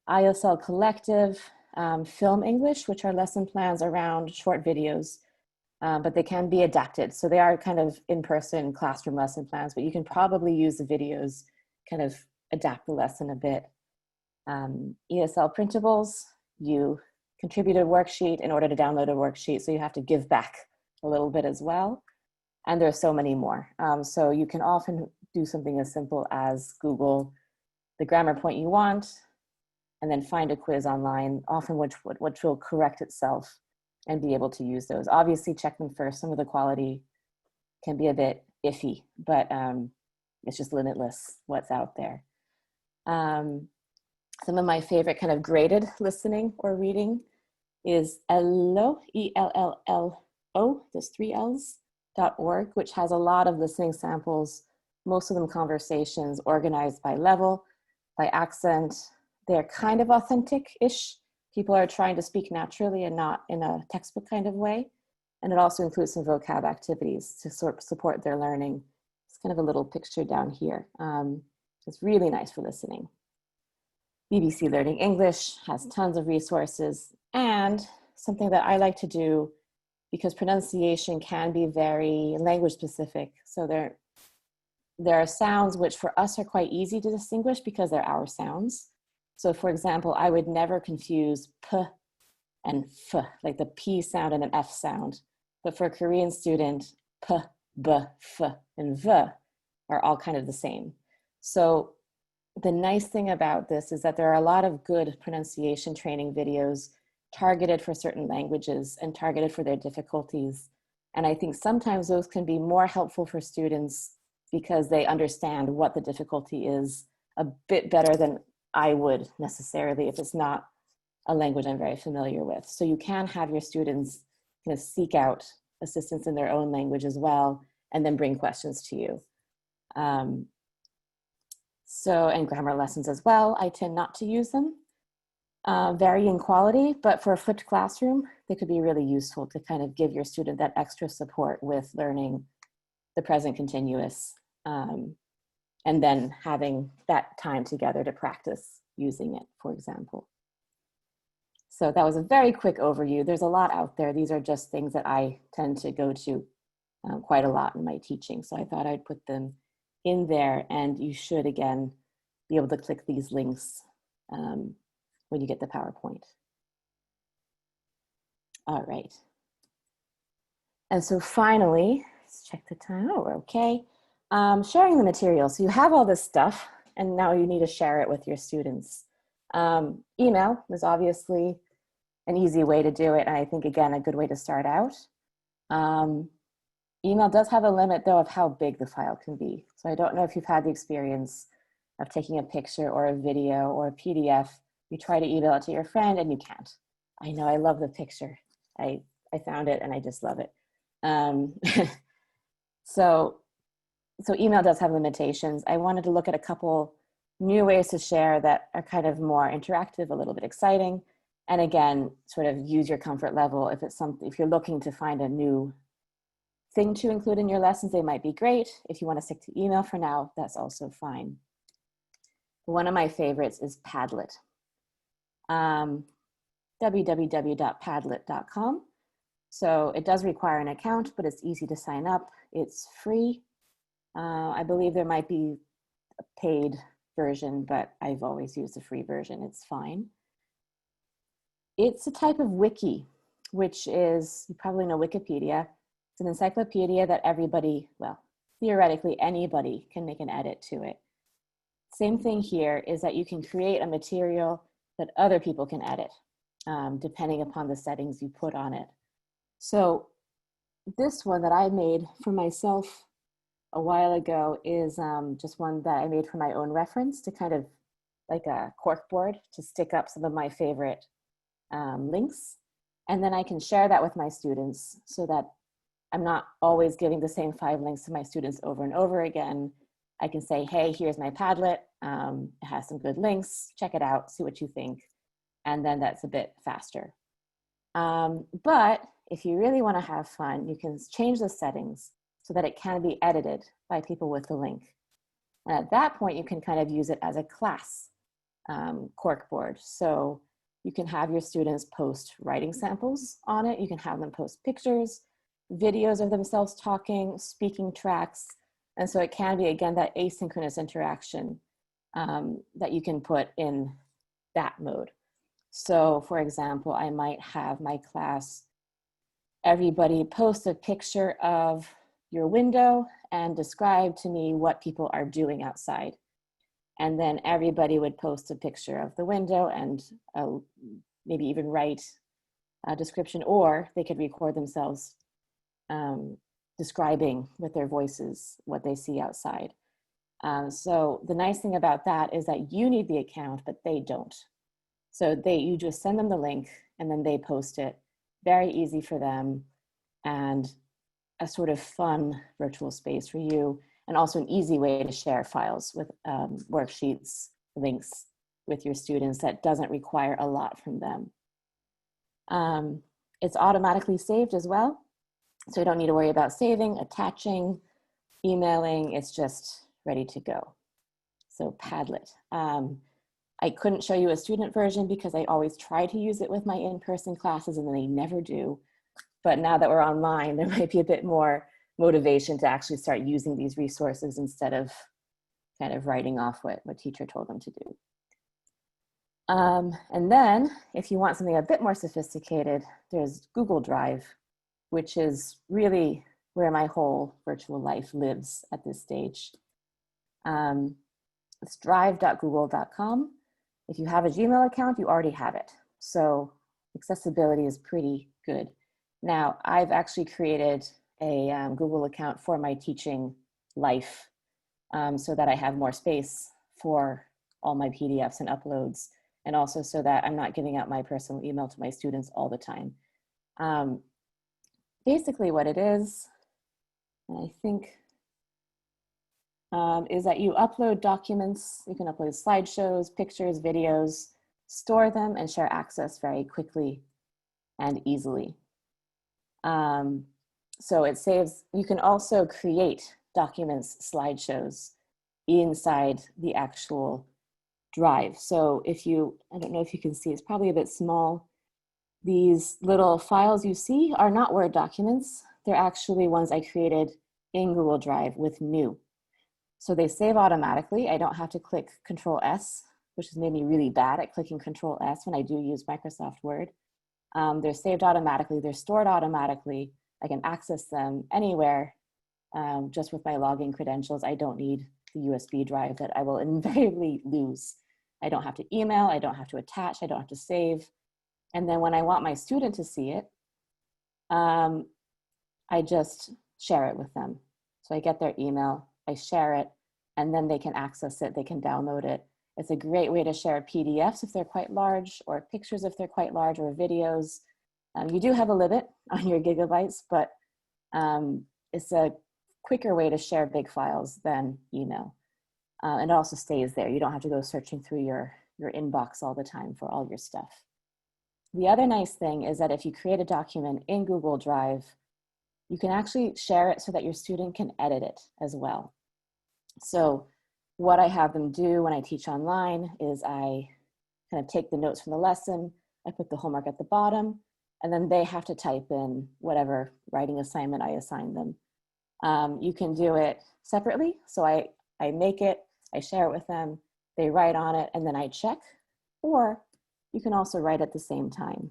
ISL Collective, Film English, which are lesson plans around short videos, but they can be adapted. So they are kind of in-person classroom lesson plans, but you can probably use the videos, kind of adapt the lesson a bit. ESL Printables, you contribute a worksheet in order to download a worksheet, so you have to give back a little bit as well. And there's so many more. So you can often do something as simple as Google the grammar point you want, and then find a quiz online, often which will correct itself and be able to use those. Obviously, check them first. Some of the quality can be a bit iffy, but it's just limitless what's out there. Some of my favorite kind of graded listening or reading is ELLO, E-L-L-L-O, there's 3 L's, .org, which has a lot of listening samples, most of them conversations organized by level, by accent. They're kind of authentic-ish. People are trying to speak naturally and not in a textbook kind of way. And it also includes some vocab activities to support their learning. It's kind of a little picture down here. It's really nice for listening. BBC Learning English has tons of resources, and something that I like to do, because pronunciation can be very language specific. So there are sounds which for us are quite easy to distinguish because they're our sounds. So for example, I would never confuse P and F, like the P sound and an F sound. But for a Korean student, P, B, F, and V are all kind of the same. So the nice thing about this is that there are a lot of good pronunciation training videos targeted for certain languages and targeted for their difficulties. And I think sometimes those can be more helpful for students because they understand what the difficulty is a bit better than I would necessarily if it's not a language I'm very familiar with. So you can have your students kind of seek out assistance in their own language as well, and then bring questions to you. And grammar lessons as well. I tend not to use them. vary in quality, but for a flipped classroom, they could be really useful to kind of give your student that extra support with learning the present continuous, and then having that time together to practice using it, for example. So that was a very quick overview. There's a lot out there. These are just things that I tend to go to quite a lot in my teaching. So I thought I'd put them in there, and you should, again, be able to click these links when you get the PowerPoint. All right. And so finally, let's check the time. Oh, we're okay. Sharing the material. So you have all this stuff, and now you need to share it with your students. Email is obviously an easy way to do it, and I think, again, a good way to start out. Email does have a limit, though, of how big the file can be. So I don't know if you've had the experience of taking a picture or a video or a PDF. You try to email it to your friend, and you can't. I know, I love the picture. I found it, and I just love it. So email does have limitations. I wanted to look at a couple new ways to share that are kind of more interactive, a little bit exciting. And again, sort of use your comfort level. If it's something, if you're looking to find a new thing to include in your lessons, they might be great. If you want to stick to email for now, that's also fine. One of my favorites is Padlet. www.padlet.com. So it does require an account, but it's easy to sign up. It's free. I believe there might be a paid version, but I've always used the free version. It's fine. It's a type of wiki, which is, you probably know Wikipedia. It's an encyclopedia that everybody, well, theoretically anybody can make an edit to it. Same thing here is that you can create a material that other people can edit, depending upon the settings you put on it. So this one that I made for myself a while ago is just one that I made for my own reference, to kind of like a corkboard to stick up some of my favorite links. And then I can share that with my students so that I'm not always giving the same 5 links to my students over and over again. I can say, hey, here's my Padlet. It has some good links. Check it out, see what you think. And then that's a bit faster. But if you really want to have fun, you can change the settings so that it can be edited by people with the link. And at that point, you can kind of use it as a class corkboard. So you can have your students post writing samples on it. You can have them post pictures, videos of themselves talking, speaking tracks. And so it can be, again, that asynchronous interaction that you can put in that mode. So for example, I might have my class, everybody post a picture of your window and describe to me what people are doing outside. And then everybody would post a picture of the window and maybe even write a description, or they could record themselves describing with their voices what they see outside. So the nice thing about that is that you need the account, but they don't. So you just send them the link and then they post it. Very easy for them, and a sort of fun virtual space for you, and also an easy way to share files with worksheets, links with your students that doesn't require a lot from them. It's automatically saved as well, so you don't need to worry about saving, attaching, emailing. It's just ready to go. So Padlet. I couldn't show you a student version because I always try to use it with my in-person classes and then they never do. But now that we're online, there might be a bit more motivation to actually start using these resources instead of kind of writing off what teacher told them to do. And then if you want something a bit more sophisticated, there's Google Drive, which is really where my whole virtual life lives at this stage. It's drive.google.com. If you have a Gmail account, you already have it. So accessibility is pretty good. Now, I've actually created a Google account for my teaching life so that I have more space for all my PDFs and uploads, and also so that I'm not giving out my personal email to my students all the time. Basically what it is, and I think, is that you upload documents. You can upload slideshows, pictures, videos, store them, and share access very quickly and easily. So it saves, you can also create documents, slideshows inside the actual drive. So if you, I don't know if you can see, it's probably a bit small. These little files you see are not Word documents. They're actually ones I created in Google Drive with New. So they save automatically. I don't have to click Control S, which has made me really bad at clicking Control S when I do use Microsoft Word. They're saved automatically. They're stored automatically. I can access them anywhere just with my login credentials. I don't need the USB drive that I will invariably lose. I don't have to email. I don't have to attach. I don't have to save. And then when I want my student to see it, I just share it with them. So I get their email, I share it, and then they can access it, they can download it. It's a great way to share PDFs if they're quite large, or pictures if they're quite large, or videos. You do have a limit on your gigabytes, but it's a quicker way to share big files than email. And it also stays there. You don't have to go searching through your inbox all the time for all your stuff. The other nice thing is that if you create a document in Google Drive, you can actually share it so that your student can edit it as well. So what I have them do when I teach online is I kind of take the notes from the lesson, I put the homework at the bottom, and then they have to type in whatever writing assignment I assign them. You can do it separately. So I make it, I share it with them, they write on it, and then I check, or you can also write at the same time.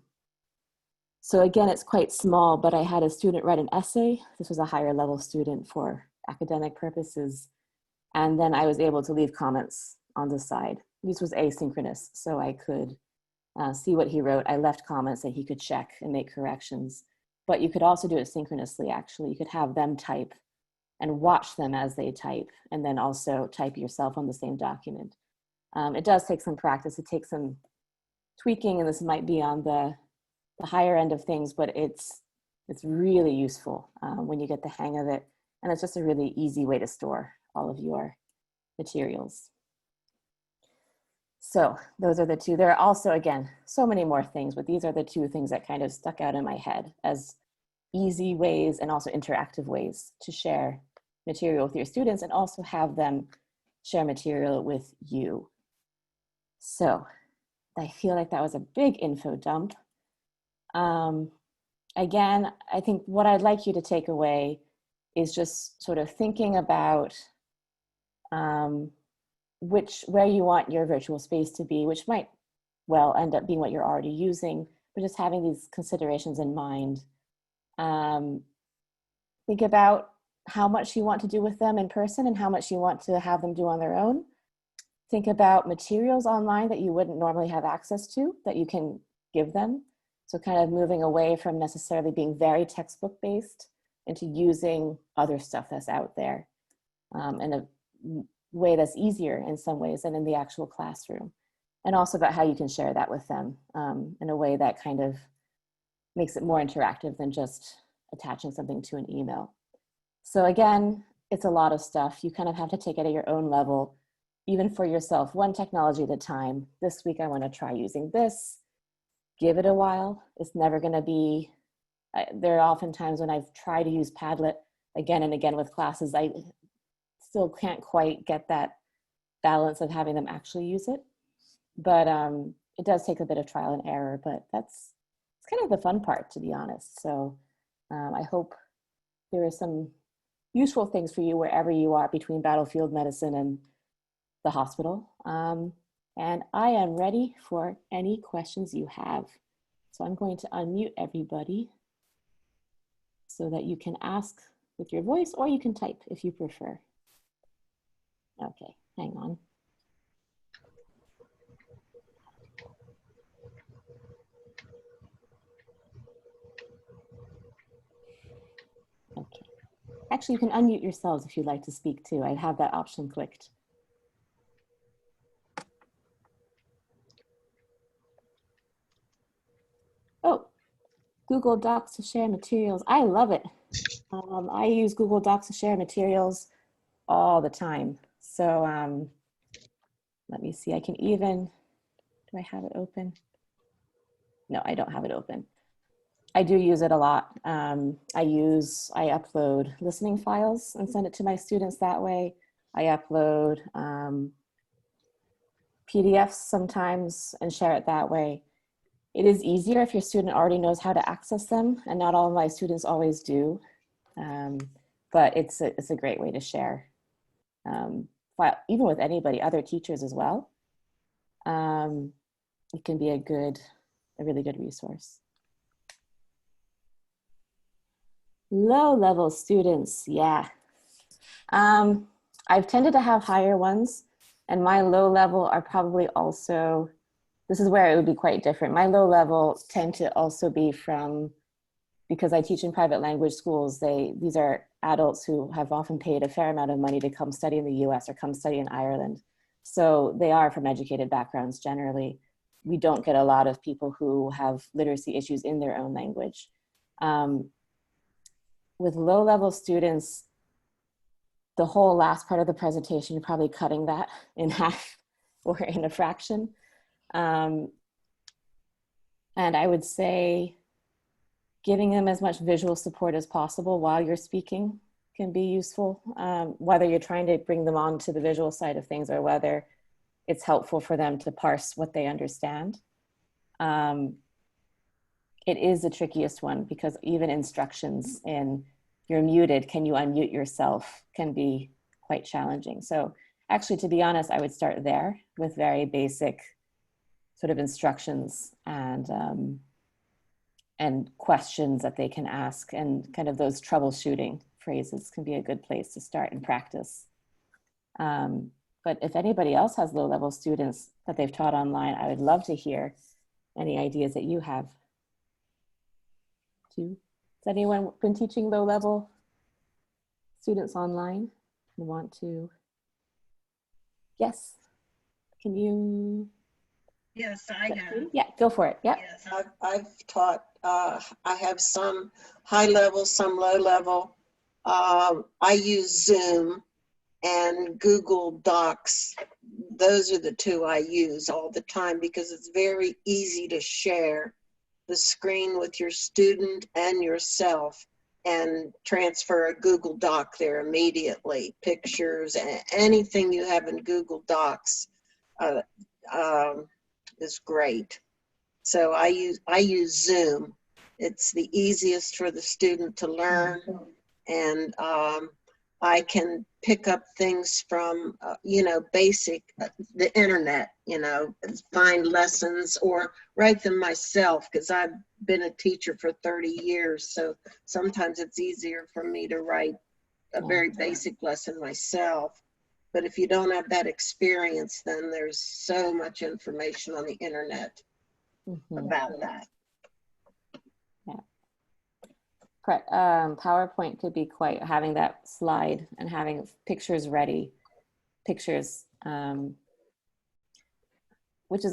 So again, it's quite small, but I had a student write an essay. This was a higher level student for academic purposes. And then I was able to leave comments on the side. This was asynchronous, so I could see what he wrote. I left comments that he could check and make corrections. But you could also do it synchronously, actually. You could have them type and watch them as they type, and then also type yourself on the same document. It does take some practice. It takes some tweaking, and this might be on the higher end of things, but it's really useful when you get the hang of it. And it's just a really easy way to store all of your materials. So those are the two. There are also, again, so many more things, but these are the two things that kind of stuck out in my head as easy ways and also interactive ways to share material with your students and also have them share material with you. So I feel like that was a big info dump. Again, I think what I'd like you to take away is just sort of thinking about where you want your virtual space to be, which might well end up being what you're already using, but just having these considerations in mind. Think about how much you want to do with them in person and how much you want to have them do on their own. Think about materials online that you wouldn't normally have access to that you can give them. So kind of moving away from necessarily being very textbook based into using other stuff that's out there in a way that's easier in some ways than in the actual classroom. And also about how you can share that with them in a way that kind of makes it more interactive than just attaching something to an email. So again, it's a lot of stuff. You kind of have to take it at your own level, even for yourself, one technology at a time. This week I want to try using this. Give it a while. It's never going to be, there are often times when I've tried to use Padlet again and again with classes, I still can't quite get that balance of having them actually use it. But it does take a bit of trial and error, but it's kind of the fun part, to be honest. So I hope there are some useful things for you wherever you are between battlefield medicine and the hospital. And I am ready for any questions you have. So I'm going to unmute everybody so that you can ask with your voice, or you can type if you prefer. Okay, hang on. Okay. Actually, you can unmute yourselves if you'd like to speak too. I have that option clicked. Oh, Google Docs to share materials. I love it. I use Google Docs to share materials all the time. So let me see, I can even Do I have it open? No, I don't have it open. I do use it a lot. I upload listening files and send it to my students that way. I upload PDFs sometimes and share it that way. It is easier if your student already knows how to access them, and not all of my students always do. But it's a great way to share, even with anybody, other teachers as well. It can be a really good resource. Low-level students, yeah. I've tended to have higher ones, and my low level are probably also, this is where it would be quite different. My low level tend to also be from, because I teach in private language schools, these are adults who have often paid a fair amount of money to come study in the US or come study in Ireland. So they are from educated backgrounds generally. We don't get a lot of people who have literacy issues in their own language. With low-level students, the whole last part of the presentation, you're probably cutting that in half or in a fraction. And I would say giving them as much visual support as possible while you're speaking can be useful, whether you're trying to bring them on to the visual side of things or whether it's helpful for them to parse what they understand. It is the trickiest one because even instructions in "you're muted, can you unmute yourself" can be quite challenging. So actually, to be honest, I would start there with very basic sort of instructions and questions that they can ask, and kind of those troubleshooting phrases can be a good place to start and practice. But if anybody else has low-level students that they've taught online, I would love to hear any ideas that you have. Has anyone been teaching low-level students online and want to? Yes, can you? Yes, I have. Yeah, go for it. Yeah. Yes, I've taught, I have some high level, some low level. I use Zoom and Google Docs. Those are the two I use all the time because it's very easy to share the screen with your student and yourself and transfer a Google Doc there immediately. Pictures, anything you have in Google Docs is great. So I use Zoom. It's the easiest for the student to learn, and I can pick up things from, basic, the internet, find lessons or write them myself because I've been a teacher for 30 years. So sometimes it's easier for me to write a very basic lesson myself. But if you don't have that experience, then there's so much information on the internet about that. PowerPoint could be quite, having that slide and having pictures ready, which is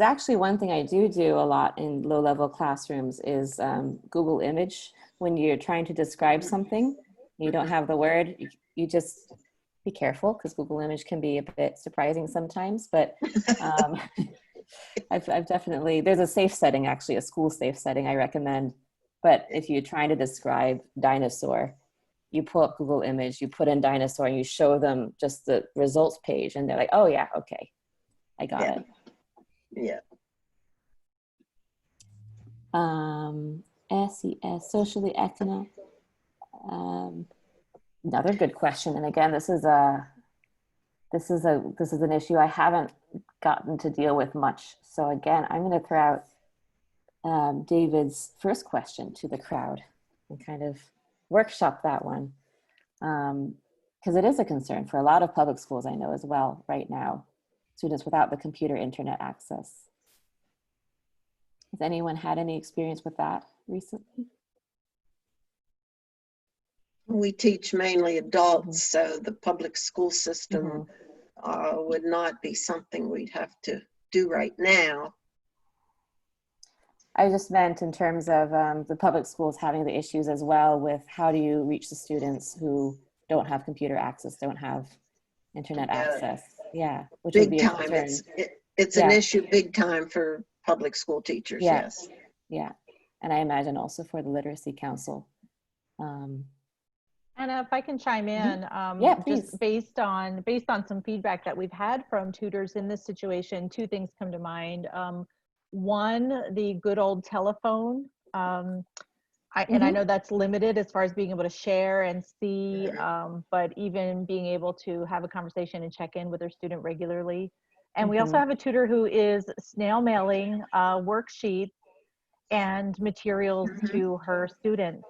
actually one thing I do a lot in low-level classrooms is Google Image. When you're trying to describe something, you don't have the word, you just be careful because Google Image can be a bit surprising sometimes, but I've definitely, there's a safe setting, actually a school safe setting I recommend. But if you're trying to describe dinosaur, you pull up Google Image, you put in dinosaur, and you show them just the results page, and they're like, "Oh yeah, okay, I got it." Yeah. SES, socially economic. Another good question, and again, this is an issue I haven't gotten to deal with much. So again, I'm going to throw out David's first question to the crowd and kind of workshop that one, because it is a concern for a lot of public schools I know as well right now, students without the computer internet access. Has anyone had any experience with that recently? We teach mainly adults, so the public school system would not be something we'd have to do right now. I just meant in terms of the public schools having the issues as well with how do you reach the students who don't have computer access, don't have internet access. Yeah, which would be a concern. It's an issue big time for public school teachers, Yeah. yes. Yeah. And I imagine also for the Literacy Council. Anna, if I can chime in, Yeah, please. just based on some feedback that we've had from tutors in this situation, two things come to mind. One, the good old telephone. And I know that's limited as far as being able to share and see, but even being able to have a conversation and check in with their student regularly. And we also have a tutor who is snail mailing worksheets and materials to her student.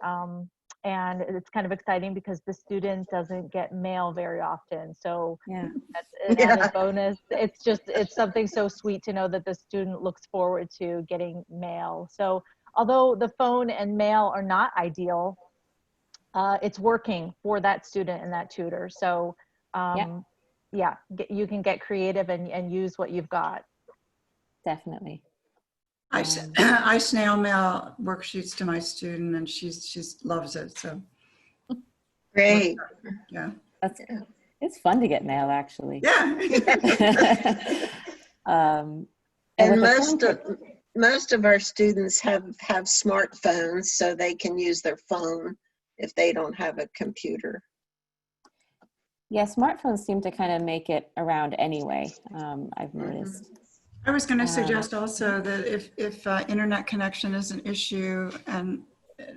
And it's kind of exciting because the student doesn't get mail very often. So that's an added bonus. It's something so sweet to know that the student looks forward to getting mail. So although the phone and mail are not ideal, it's working for that student and that tutor. So you can get creative and use what you've got. Definitely. I snail mail worksheets to my student, and she loves it. So great. Yeah, it's fun to get mail, actually. Yeah. And most of our students have smartphones, so they can use their phone if they don't have a computer. Yeah, smartphones seem to kind of make it around anyway. I've noticed. I was going to suggest also that if internet connection is an issue, and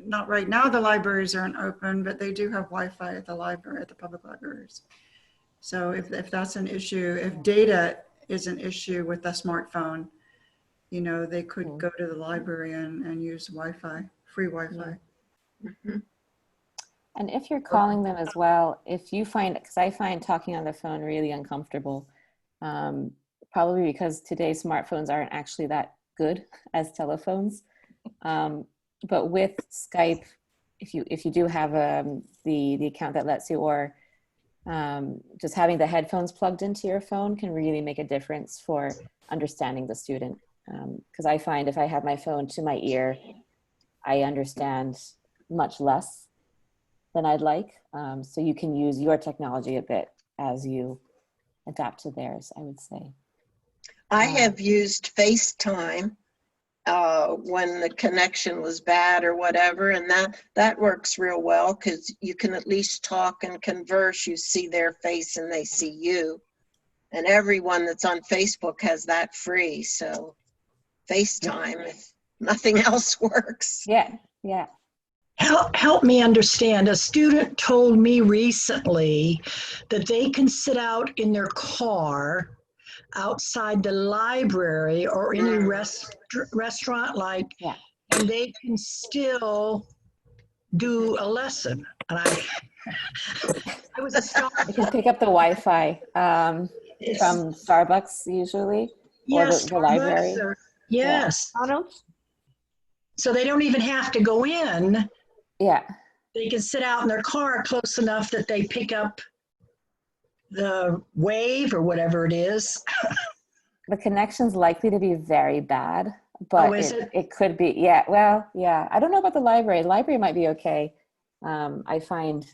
not right now, the libraries aren't open, but they do have Wi-Fi at the library, at the public libraries. So if that's an issue, if data is an issue with the smartphone, you know, they could go to the library and use Wi-Fi, free Wi-Fi. And if you're calling them as well, if you find, because I find talking on the phone really uncomfortable, probably because today's smartphones aren't actually that good as telephones. But with Skype, if you do have the account that lets you, or just having the headphones plugged into your phone can really make a difference for understanding the student. Because I find if I have my phone to my ear, I understand much less than I'd like. So you can use your technology a bit as you adapt to theirs, I would say. I have used FaceTime when the connection was bad or whatever, and that works real well because you can at least talk and converse. You see their face and they see you. And everyone that's on Facebook has that free, so FaceTime, if nothing else works. Yeah, yeah. Help me understand. A student told me recently that they can sit out in their car outside the library or any restaurant, and they can still do a lesson. And I was astonished. You can pick up the Wi-Fi from Starbucks usually, or the library. Yes. Yeah. So they don't even have to go in. Yeah. They can sit out in their car close enough that they pick up the wave or whatever it is. The connection's likely to be very bad, but it could be. Yeah, well, yeah. I don't know about the library. The library might be okay. I find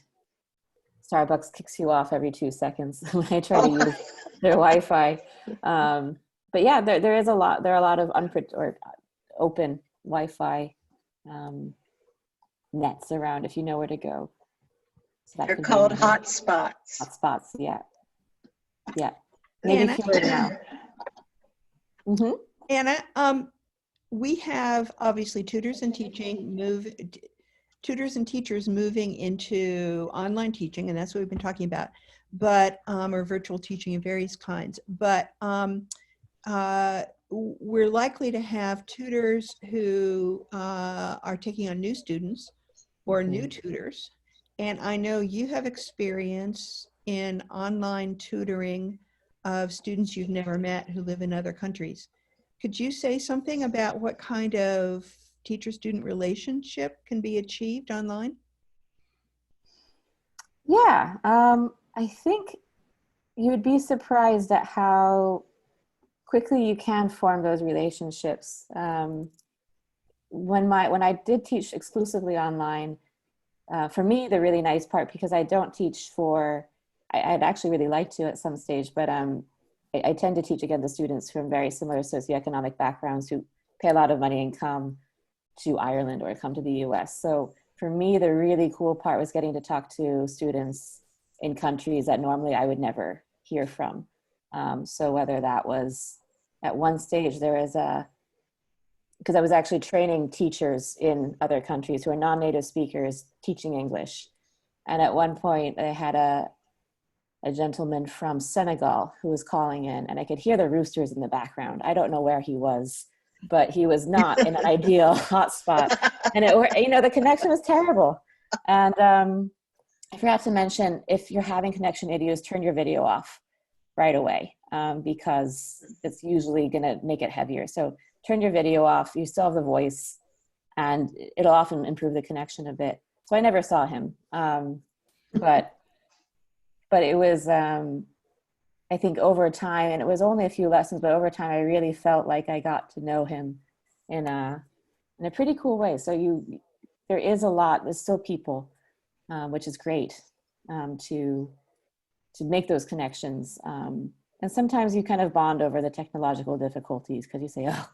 Starbucks kicks you off every 2 seconds when I try to use their Wi-Fi. But yeah, there are a lot of open Wi-Fi nets around if you know where to go. So They're called hotspots. Hotspots, yeah. Yeah. Maybe fewer now. Anna, we have obviously tutors and teachers moving into online teaching, and that's what we've been talking about, but or virtual teaching of various kinds. But we're likely to have tutors who are taking on new students or new tutors. And I know you have experience in online tutoring of students you've never met who live in other countries. Could you say something about what kind of teacher-student relationship can be achieved online? Yeah, I think you would be surprised at how quickly you can form those relationships. When I did teach exclusively online, for me, the really nice part, because I don't teach I'd actually really like to at some stage, but I tend to teach, again, the students from very similar socioeconomic backgrounds who pay a lot of money and come to Ireland or come to the US. So for me, the really cool part was getting to talk to students in countries that normally I would never hear from. So whether that was, at one stage, there was because I was actually training teachers in other countries who are non-native speakers teaching English. And at one point I had a gentleman from Senegal who was calling in, and I could hear the roosters in the background. I don't know where he was, but he was not in an ideal hotspot. And the connection was terrible. And I forgot to mention, if you're having connection issues, turn your video off right away, because it's usually gonna make it heavier. So turn your video off, you still have the voice, and it'll often improve the connection a bit. So I never saw him, but it was, I think over time, and it was only a few lessons, but over time I really felt like I got to know him in a pretty cool way. So there is a lot, there's still people, which is great, to make those connections. And sometimes you kind of bond over the technological difficulties because you say, oh,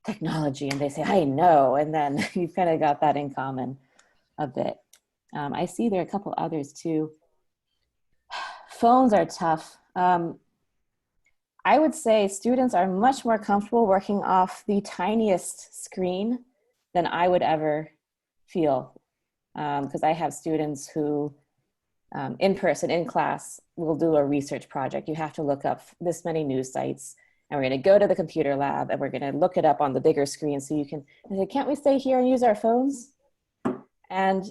technology, and they say, I know, and then you've kind of got that in common a bit. I see there are a couple others too. Phones are tough. I would say students are much more comfortable working off the tiniest screen than I would ever feel, because I have students who in person, in class, will do a research project. You have to look up this many news sites, and we're going to go to the computer lab, and we're going to look it up on the bigger screen so you can, and say, can't we stay here and use our phones? And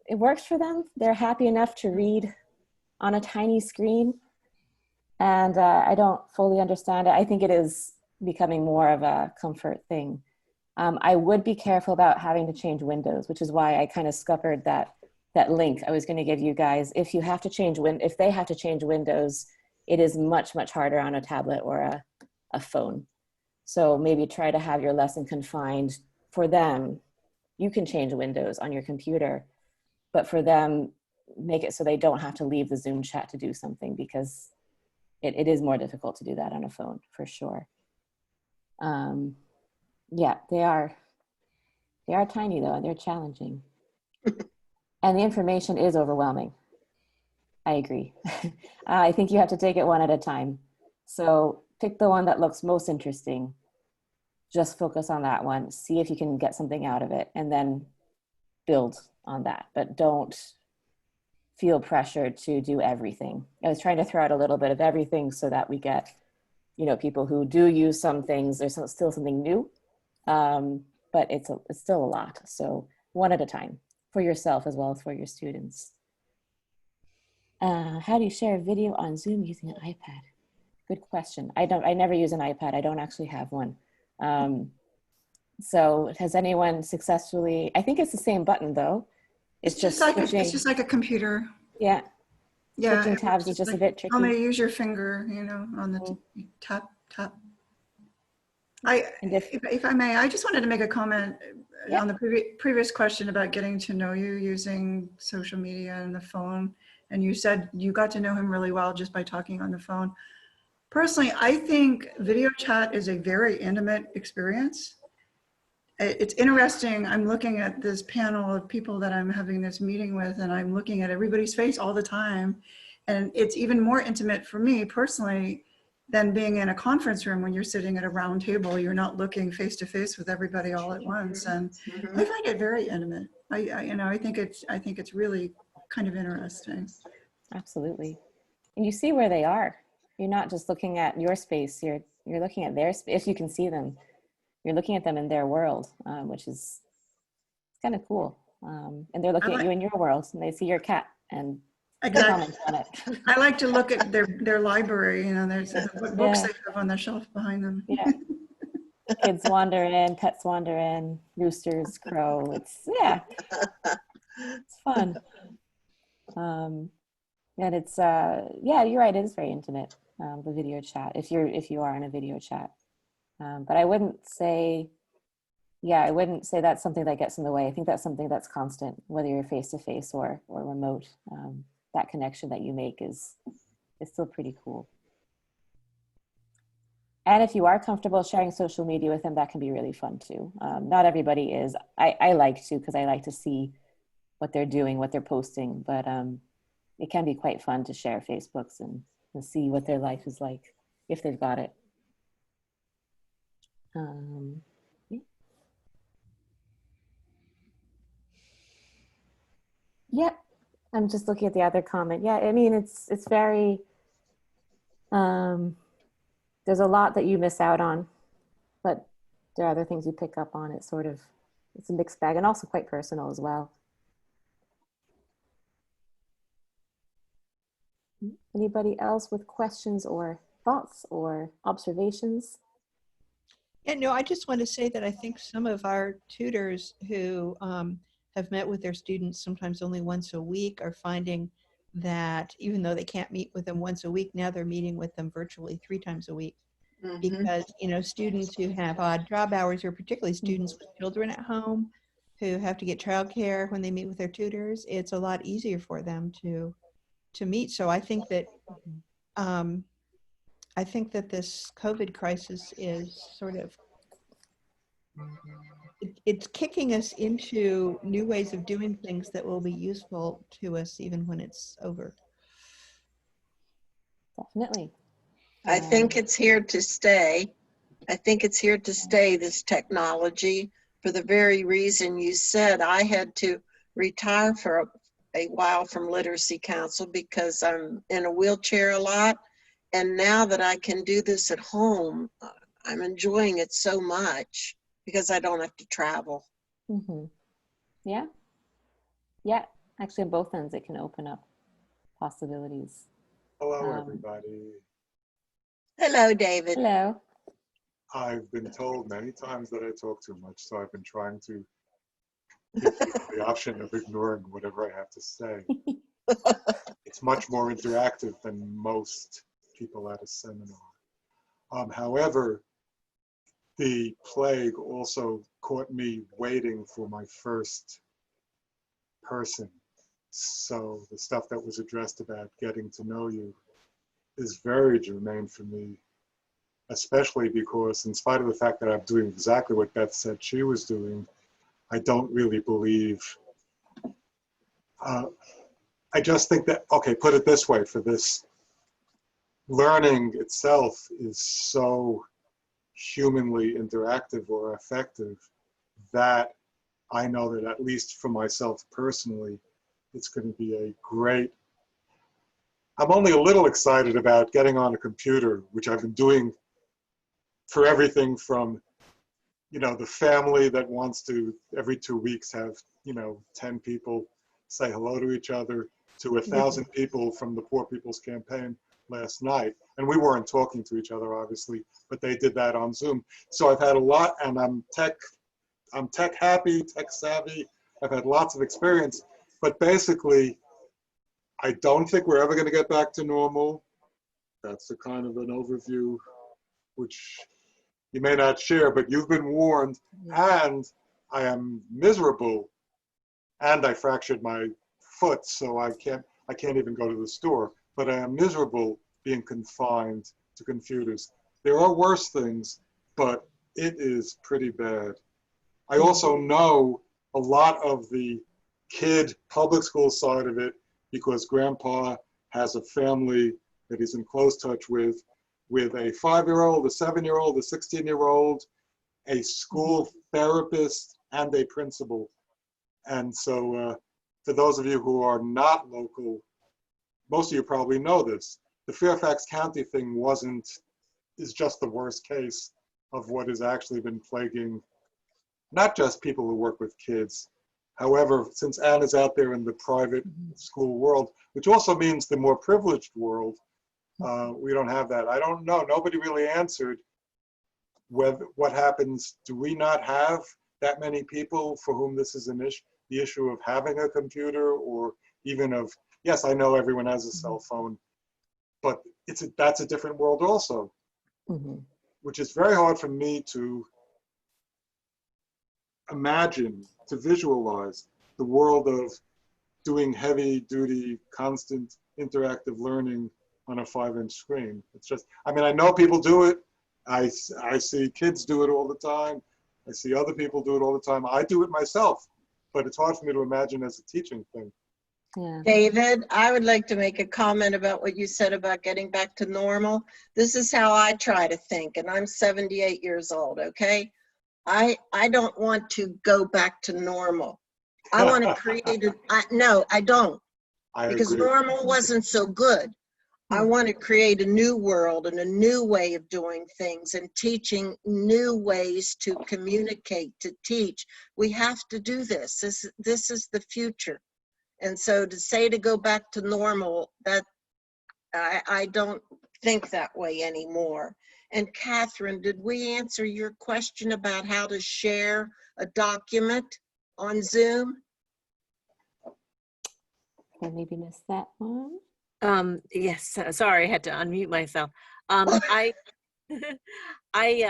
it works for them. They're happy enough to read on a tiny screen. And I don't fully understand it. I think it is becoming more of a comfort thing. I would be careful about having to change windows, which is why I kind of scuppered that link I was going to give you guys. If you have to change if they have to change windows, it is much, much harder on a tablet or a phone. So maybe try to have your lesson confined for them. You can change windows on your computer, but for them, make it so they don't have to leave the Zoom chat to do something, because it is more difficult to do that on a phone, for sure. Yeah, they are tiny though, and they're challenging. And the information is overwhelming. I agree. I think you have to take it one at a time. So pick the one that looks most interesting. Just focus on that one. See if you can get something out of it, and then build on that. But don't feel pressured to do everything. I was trying to throw out a little bit of everything so that we get, people who do use some things. There's still something new, but it's still a lot. So one at a time, for yourself as well as for your students. How do you share a video on Zoom using an iPad? Good question. I never use an iPad. I don't actually have one. So has anyone successfully, I think it's the same button though. It's just switching. It's just like a computer. Yeah. Yeah. Switching tabs is just a bit tricky. Only use your finger, on the tap. If I may, I just wanted to make a comment on the previous question about getting to know you using social media and the phone. And you said you got to know him really well just by talking on the phone. Personally, I think video chat is a very intimate experience. It's interesting. I'm looking at this panel of people that I'm having this meeting with, and I'm looking at everybody's face all the time. And it's even more intimate for me personally than being in a conference room when you're sitting at a round table. You're not looking face to face with everybody all at once. And I find it very intimate. I think it's really kind of interesting. Absolutely. And you see where they are. You're not just looking at your space. You're looking at their space. If you can see them, you're looking at them in their world, which is kind of cool. And they're looking at you in your world, and they see your cat and comment on it. I like to look at their library. There's what books they have on the shelf behind them. Yeah. Kids wander in, pets wander in, roosters crow. It's fun. And it's you're right, it is very intimate, the video chat, if you are in a video chat. But I wouldn't say that's something that gets in the way. I think that's something that's constant, whether you're face to face or remote. That connection that you make is still pretty cool. And if you are comfortable sharing social media with them, that can be really fun too. Not everybody is. I like to, because I like to see what they're doing, what they're posting, but it can be quite fun to share Facebooks and see what their life is like if they've got it. Yeah. Yeah, I'm just looking at the other comment. Yeah, I mean, it's very, there's a lot that you miss out on, but there are other things you pick up on. It's sort of, it's a mixed bag and also quite personal as well. Anybody else with questions or thoughts or observations? Yeah, no, I just want to say that I think some of our tutors who have met with their students sometimes only once a week are finding that even though they can't meet with them once a week, now they're meeting with them virtually 3 times a week. Mhm. Because, you know, students who have odd job hours, or particularly students with children at home who have to get childcare when they meet with their tutors, it's a lot easier for them to meet. So I think that this COVID crisis is sort of, it's kicking us into new ways of doing things that will be useful to us even when it's over. Definitely. I think it's here to stay. I think it's here to stay, this technology, for the very reason you said. I had to retire for a while from Literacy Council because I'm in a wheelchair a lot. And now that I can do this at home, I'm enjoying it so much because I don't have to travel. Mm-hmm. Yeah. Yeah. Actually, on both ends, it can open up possibilities. Hello, everybody. Hello, David. Hello. I've been told many times that I talk too much, so I've been trying to give people the option of ignoring whatever I have to say. It's much more interactive than most people at a seminar. However, the plague also caught me waiting for my first person. So the stuff that was addressed about getting to know you is very germane for me, especially because in spite of the fact that I'm doing exactly what Beth said she was doing, I don't really believe, I just think that, okay, put it this way, for this, learning itself is so humanly interactive or effective that I know that at least for myself personally, it's going to be a great, I'm only a little excited about getting on a computer, which I've been doing for everything from, you know, the family that wants to every 2 weeks have, you know, 10 people say hello to each other, to 1,000 people from the Poor People's Campaign last night. And we weren't talking to each other, obviously, but they did that on Zoom. So I've had a lot, and I'm tech happy, tech savvy. I've had lots of experience, but basically, I don't think we're ever going to get back to normal. That's a kind of an overview, which you may not share, but you've been warned, and I am miserable, and I fractured my foot, so I can't even go to the store, but I am miserable being confined to computers. There are worse things, but it is pretty bad. I also know a lot of the kid public school side of it because Grandpa has a family that he's in close touch with a 5-year-old, a 7-year-old, a 16-year-old, a school therapist, and a principal. And so for those of you who are not local, most of you probably know this. The Fairfax County thing is just the worst case of what has actually been plaguing not just people who work with kids. However, since Anne is out there in the private school world, which also means the more privileged world, we don't have that. I don't know. Nobody really answered what happens. Do we not have that many people for whom this is the issue of having a computer, or even of, yes, I know everyone has a cell phone, but that's a different world also, which is very hard for me to imagine, to visualize the world of doing heavy duty, constant interactive learning on a 5-inch screen. It's just, I mean, I know people do it. I see kids do it all the time. I see other people do it all the time. I do it myself, but it's hard for me to imagine as a teaching thing. Yeah. David, I would like to make a comment about what you said about getting back to normal. This is how I try to think, and I'm 78 years old, okay? I don't want to go back to normal. I want to create no, I don't, I because agree. normal wasn't so good. I want to create a new world and a new way of doing things and teaching new ways to communicate, to teach. We have to do this. This is the future. And so to say to go back to normal, that I don't think that way anymore. And Catherine, did we answer your question about how to share a document on Zoom? I maybe missed that one. Yes, sorry, I had to unmute myself. I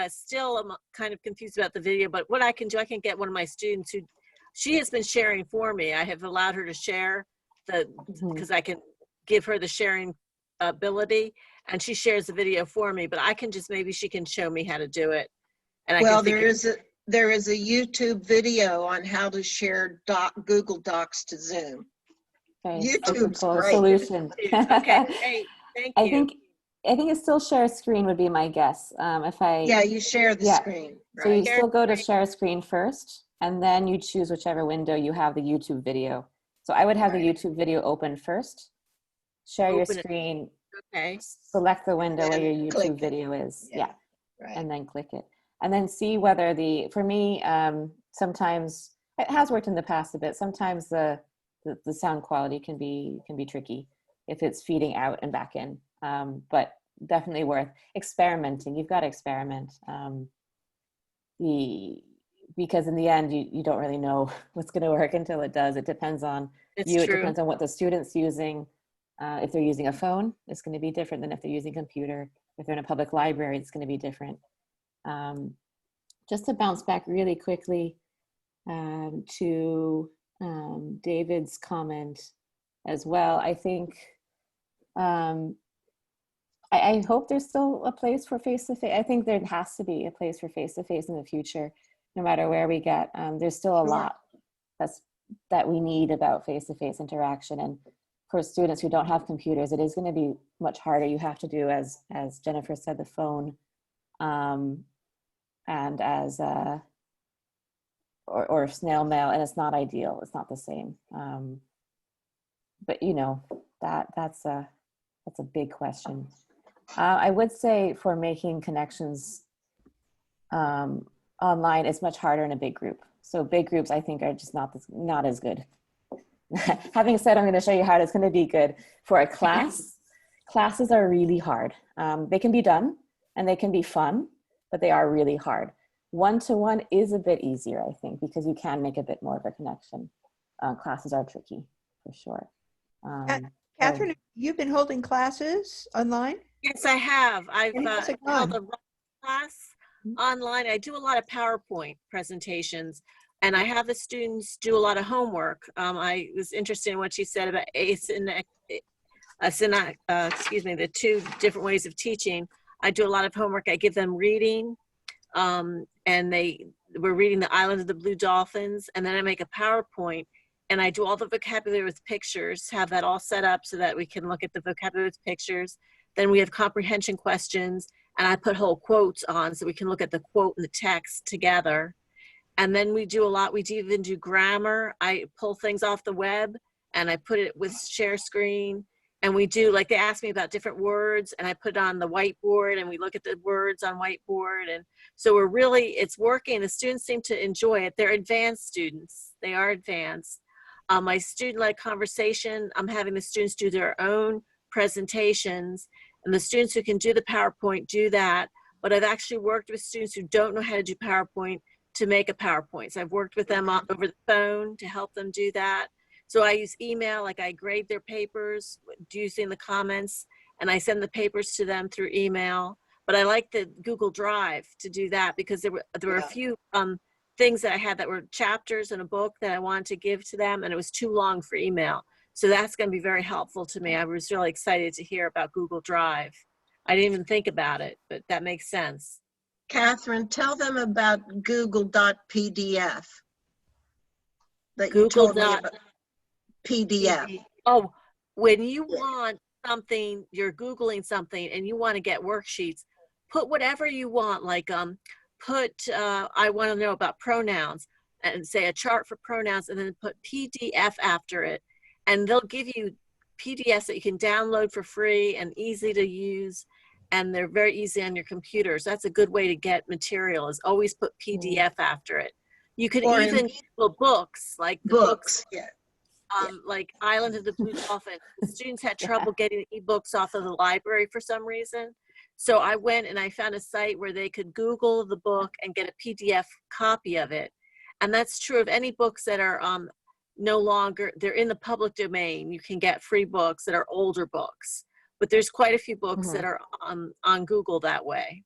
still am kind of confused about the video, but what I can do, I can get one of my students who, she has been sharing for me. I have allowed her to share because I can give her the sharing ability, and she shares the video for me, but I can just, maybe she can show me how to do it. And Well, there is a YouTube video on how to share Google Docs to Zoom. Very YouTube's simple great. solution. Okay, great, thank you. I think it's still share screen would be my guess. Yeah, you share the screen, So you right? still go to share screen first, and then you choose whichever window you have the YouTube video. So I would have the YouTube video open first, share your Open it. screen, Okay. select the window And where then your click YouTube it. video is. Yeah. Yeah. Right. And then click it. And then see whether for me, sometimes, it has worked in the past a bit, sometimes the sound quality can be tricky if it's feeding out and back in. But definitely worth experimenting. You've got to experiment. Because in the end, you don't really know what's going to work until it does. It depends on you. It depends on what the student's using. If they're using a phone, it's going to be different than if they're using a computer. If they're in a public library, it's going to be different. Just to bounce back really quickly to David's comment as well, I think I hope there's still a place for face-to-face. I think there has to be a place for face-to-face in the future, no matter where we get. There's still a lot that we need about face-to-face interaction. And for students who don't have computers, it is going to be much harder. You have to do, as Jennifer said, the phone and as or snail mail, and it's not ideal. It's not the same. But you know, that's a big question. I would say for making connections online, it's much harder in a big group. So big groups, I think, are just not as good. Having said, I'm going to show you how it's going to be good for a class. Classes are really hard. They can be done and they can be fun, but they are really hard. One-to-one is a bit easier, I think, because you can make a bit more of a connection. Classes are tricky, for sure. Catherine, you've been holding classes online? Yes, I have. I've How's it held going? a class online. I do a lot of PowerPoint presentations, and I have the students do a lot of homework. I was interested in what she said about the two different ways of teaching. I do a lot of homework. I give them reading, and we're reading The Island of the Blue Dolphins, and then I make a PowerPoint, and I do all the vocabulary with pictures, have that all set up so that we can look at the vocabulary with pictures. Then we have comprehension questions, and I put whole quotes on so we can look at the quote and the text together. And then we do even do grammar. I pull things off the web and I put it with share screen. And we do, like, they ask me about different words and I put it on the whiteboard and we look at the words on whiteboard. And so it's working. The students seem to enjoy it. They're advanced students. They are advanced. My student-led conversation, I'm having the students do their own presentations, and the students who can do the PowerPoint do that. But I've actually worked with students who don't know how to do PowerPoint to make a PowerPoint. So I've worked with them over the phone to help them do that. So I use email, like I grade their papers using the comments, and I send the papers to them through email. But I like the Google Drive to do that because there were a few things that I had that were chapters in a book that I wanted to give to them, and it was too long for email. So that's going to be very helpful to me. I was really excited to hear about Google Drive. I didn't even think about it, but that makes sense. Catherine, tell them about Google.pdf that you Google told me dot about. PDF. Oh, when you want something, you're Googling something and you want to get worksheets, put whatever you want, like put, I want to know about pronouns, and say a chart for pronouns, and then put PDF after it. And they'll give you PDFs that you can download for free and easy to use. And they're very easy on your computers. That's a good way to get material, is always put PDF after it. You could Or even Google books, like the books, Yeah. like Island of the Blue Dolphin. The students had trouble getting ebooks off of the library for some reason. So I went and I found a site where they could Google the book and get a PDF copy of it. And that's true of any books that are no longer, they're in the public domain. You can get free books that are older books. But there's quite a few books that are on Google that way.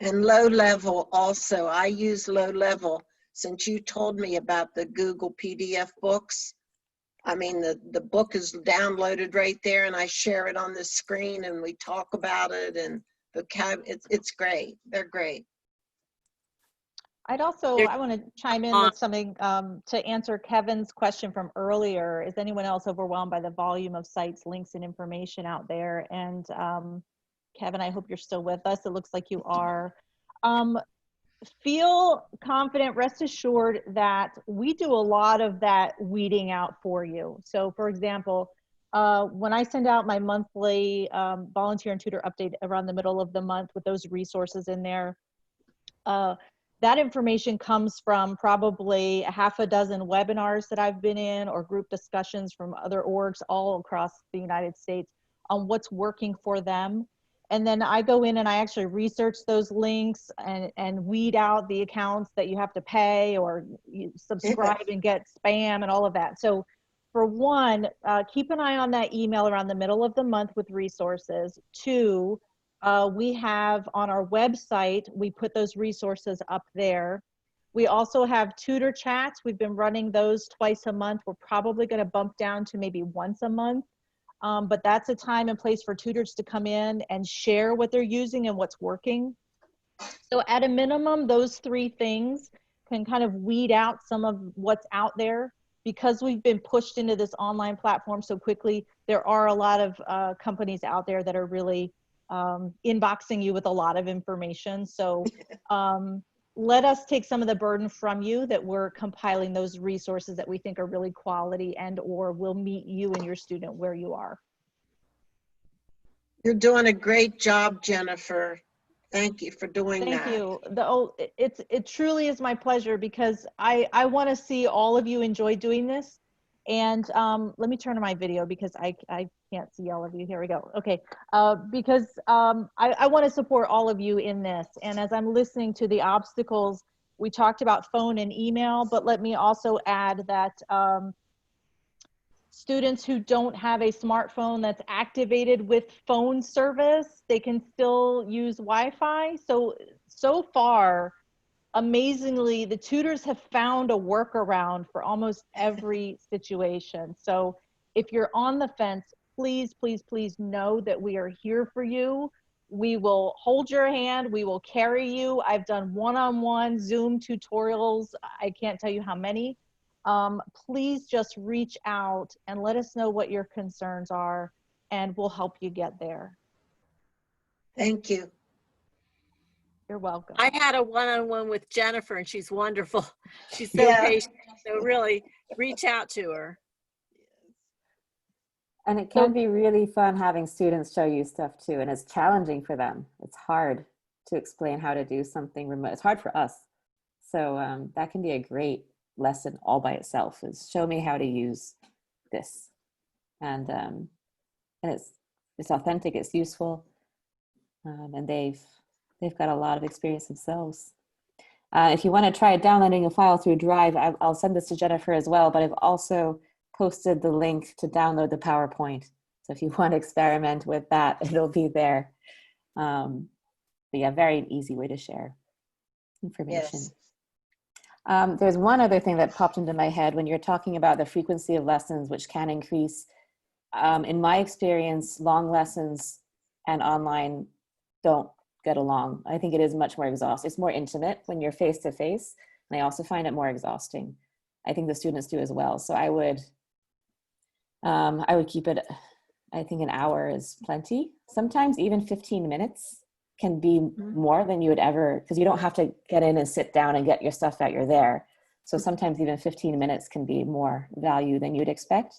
And low level also. I use low level. Since you told me about the Google PDF books, I mean, the book is downloaded right there, and I share it on the screen, and we talk about it, and it's great. They're great. I want to chime in with something to answer Kevin's question from earlier. Is anyone else overwhelmed by the volume of sites, links, and information out there? And Kevin, I hope you're still with us. It looks like you are. Feel confident, rest assured that we do a lot of that weeding out for you. So for example, when I send out my monthly volunteer and tutor update around the middle of the month with those resources in there, that information comes from probably a half a dozen webinars that I've been in, or group discussions from other orgs all across the United States on what's working for them. And then I go in and I actually research those links and weed out the accounts that you have to pay or you subscribe and get spam and all of that. So for one, keep an eye on that email around the middle of the month with resources. Two, we have on our website, we put those resources up there. We also have tutor chats. We've been running those twice a month. We're probably going to bump down to maybe once a month. But that's a time and place for tutors to come in and share what they're using and what's working. So at a minimum, those three things can kind of weed out some of what's out there. Because we've been pushed into this online platform so quickly, there are a lot of companies out there that are really inboxing you with a lot of information. So let us take some of the burden from you, that we're compiling those resources that we think are really quality and or will meet you and your student where you are. You're doing a great job, Jennifer. Thank you for doing that. Thank you. It truly is my pleasure, because I want to see all of you enjoy doing this. And let me turn on my video because I can't see all of you. Here we go. Okay. Because I want to support all of you in this. And as I'm listening to the obstacles, we talked about phone and email, but let me also add that students who don't have a smartphone that's activated with phone service, they can still use Wi-Fi. So far, amazingly, the tutors have found a workaround for almost every situation. So if you're on the fence, please, please, please know that we are here for you. We will hold your hand. We will carry you. I've done one-on-one Zoom tutorials. I can't tell you how many. Please just reach out and let us know what your concerns are, and we'll help you get there. Thank you. You're welcome. I had a one-on-one with Jennifer, and she's wonderful. She's so Yeah. patient. So really reach out to her. And it can be really fun having students show you stuff too. And it's challenging for them. It's hard to explain how to do something remote. It's hard for us. So that can be a great lesson all by itself, is show me how to use this. And it's authentic, it's useful. And they've got a lot of experience themselves. If you want to try downloading a file through Drive, I'll send this to Jennifer as well, but I've also posted the link to download the PowerPoint. So if you want to experiment with that, it'll be there. But yeah, very easy way to share information. Yes. There's one other thing that popped into my head when you're talking about the frequency of lessons, which can increase. In my experience, long lessons and online don't get along. I think it is much more exhausting. It's more intimate when you're face to face. And I also find it more exhausting. I think the students do as well. So I would keep it, I think an hour is plenty. Sometimes even 15 minutes can be more than you would ever, because you don't have to get in and sit down and get your stuff out, you're there. So sometimes even 15 minutes can be more value than you'd expect.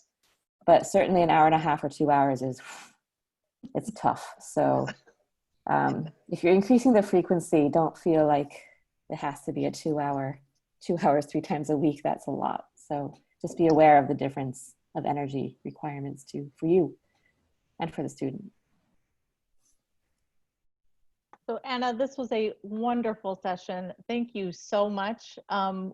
But certainly an hour and a half or 2 hours it's tough. So if you're increasing the frequency, don't feel like it has to be a 2 hours 3 times a week. That's a lot. So just be aware of the difference of energy requirements too, for you and for the student. So Anna, this was a wonderful session. Thank you so much.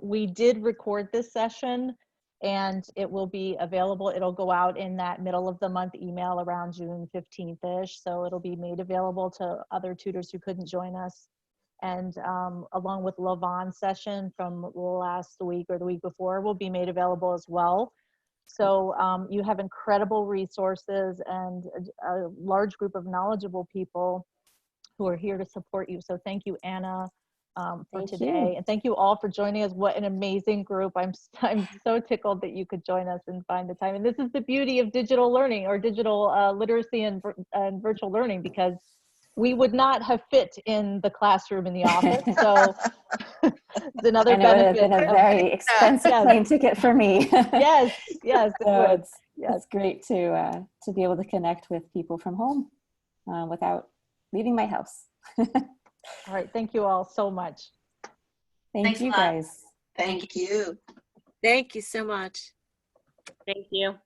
We did record this session and it will be available. It'll go out in that middle of the month email around June 15th-ish. So it'll be made available to other tutors who couldn't join us. And along with Lavon's session from last week or the week before will be made available as well. So you have incredible resources and a large group of knowledgeable people who are here to support you. So thank you, Anna, for Thank today. you. And thank you all for joining us. What an amazing group. I'm so tickled that you could join us and find the time. And this is the beauty of digital learning or digital literacy and virtual learning, because we would not have fit in the classroom in the office. So it's another And it would have benefit. been a very expensive Yes. plane ticket for me. Yes, yes, it So would. it's great to be able to connect with people from home without leaving my house. All right, thank you all so much. Thank you guys. Thank you. Thank you so much. Thank you.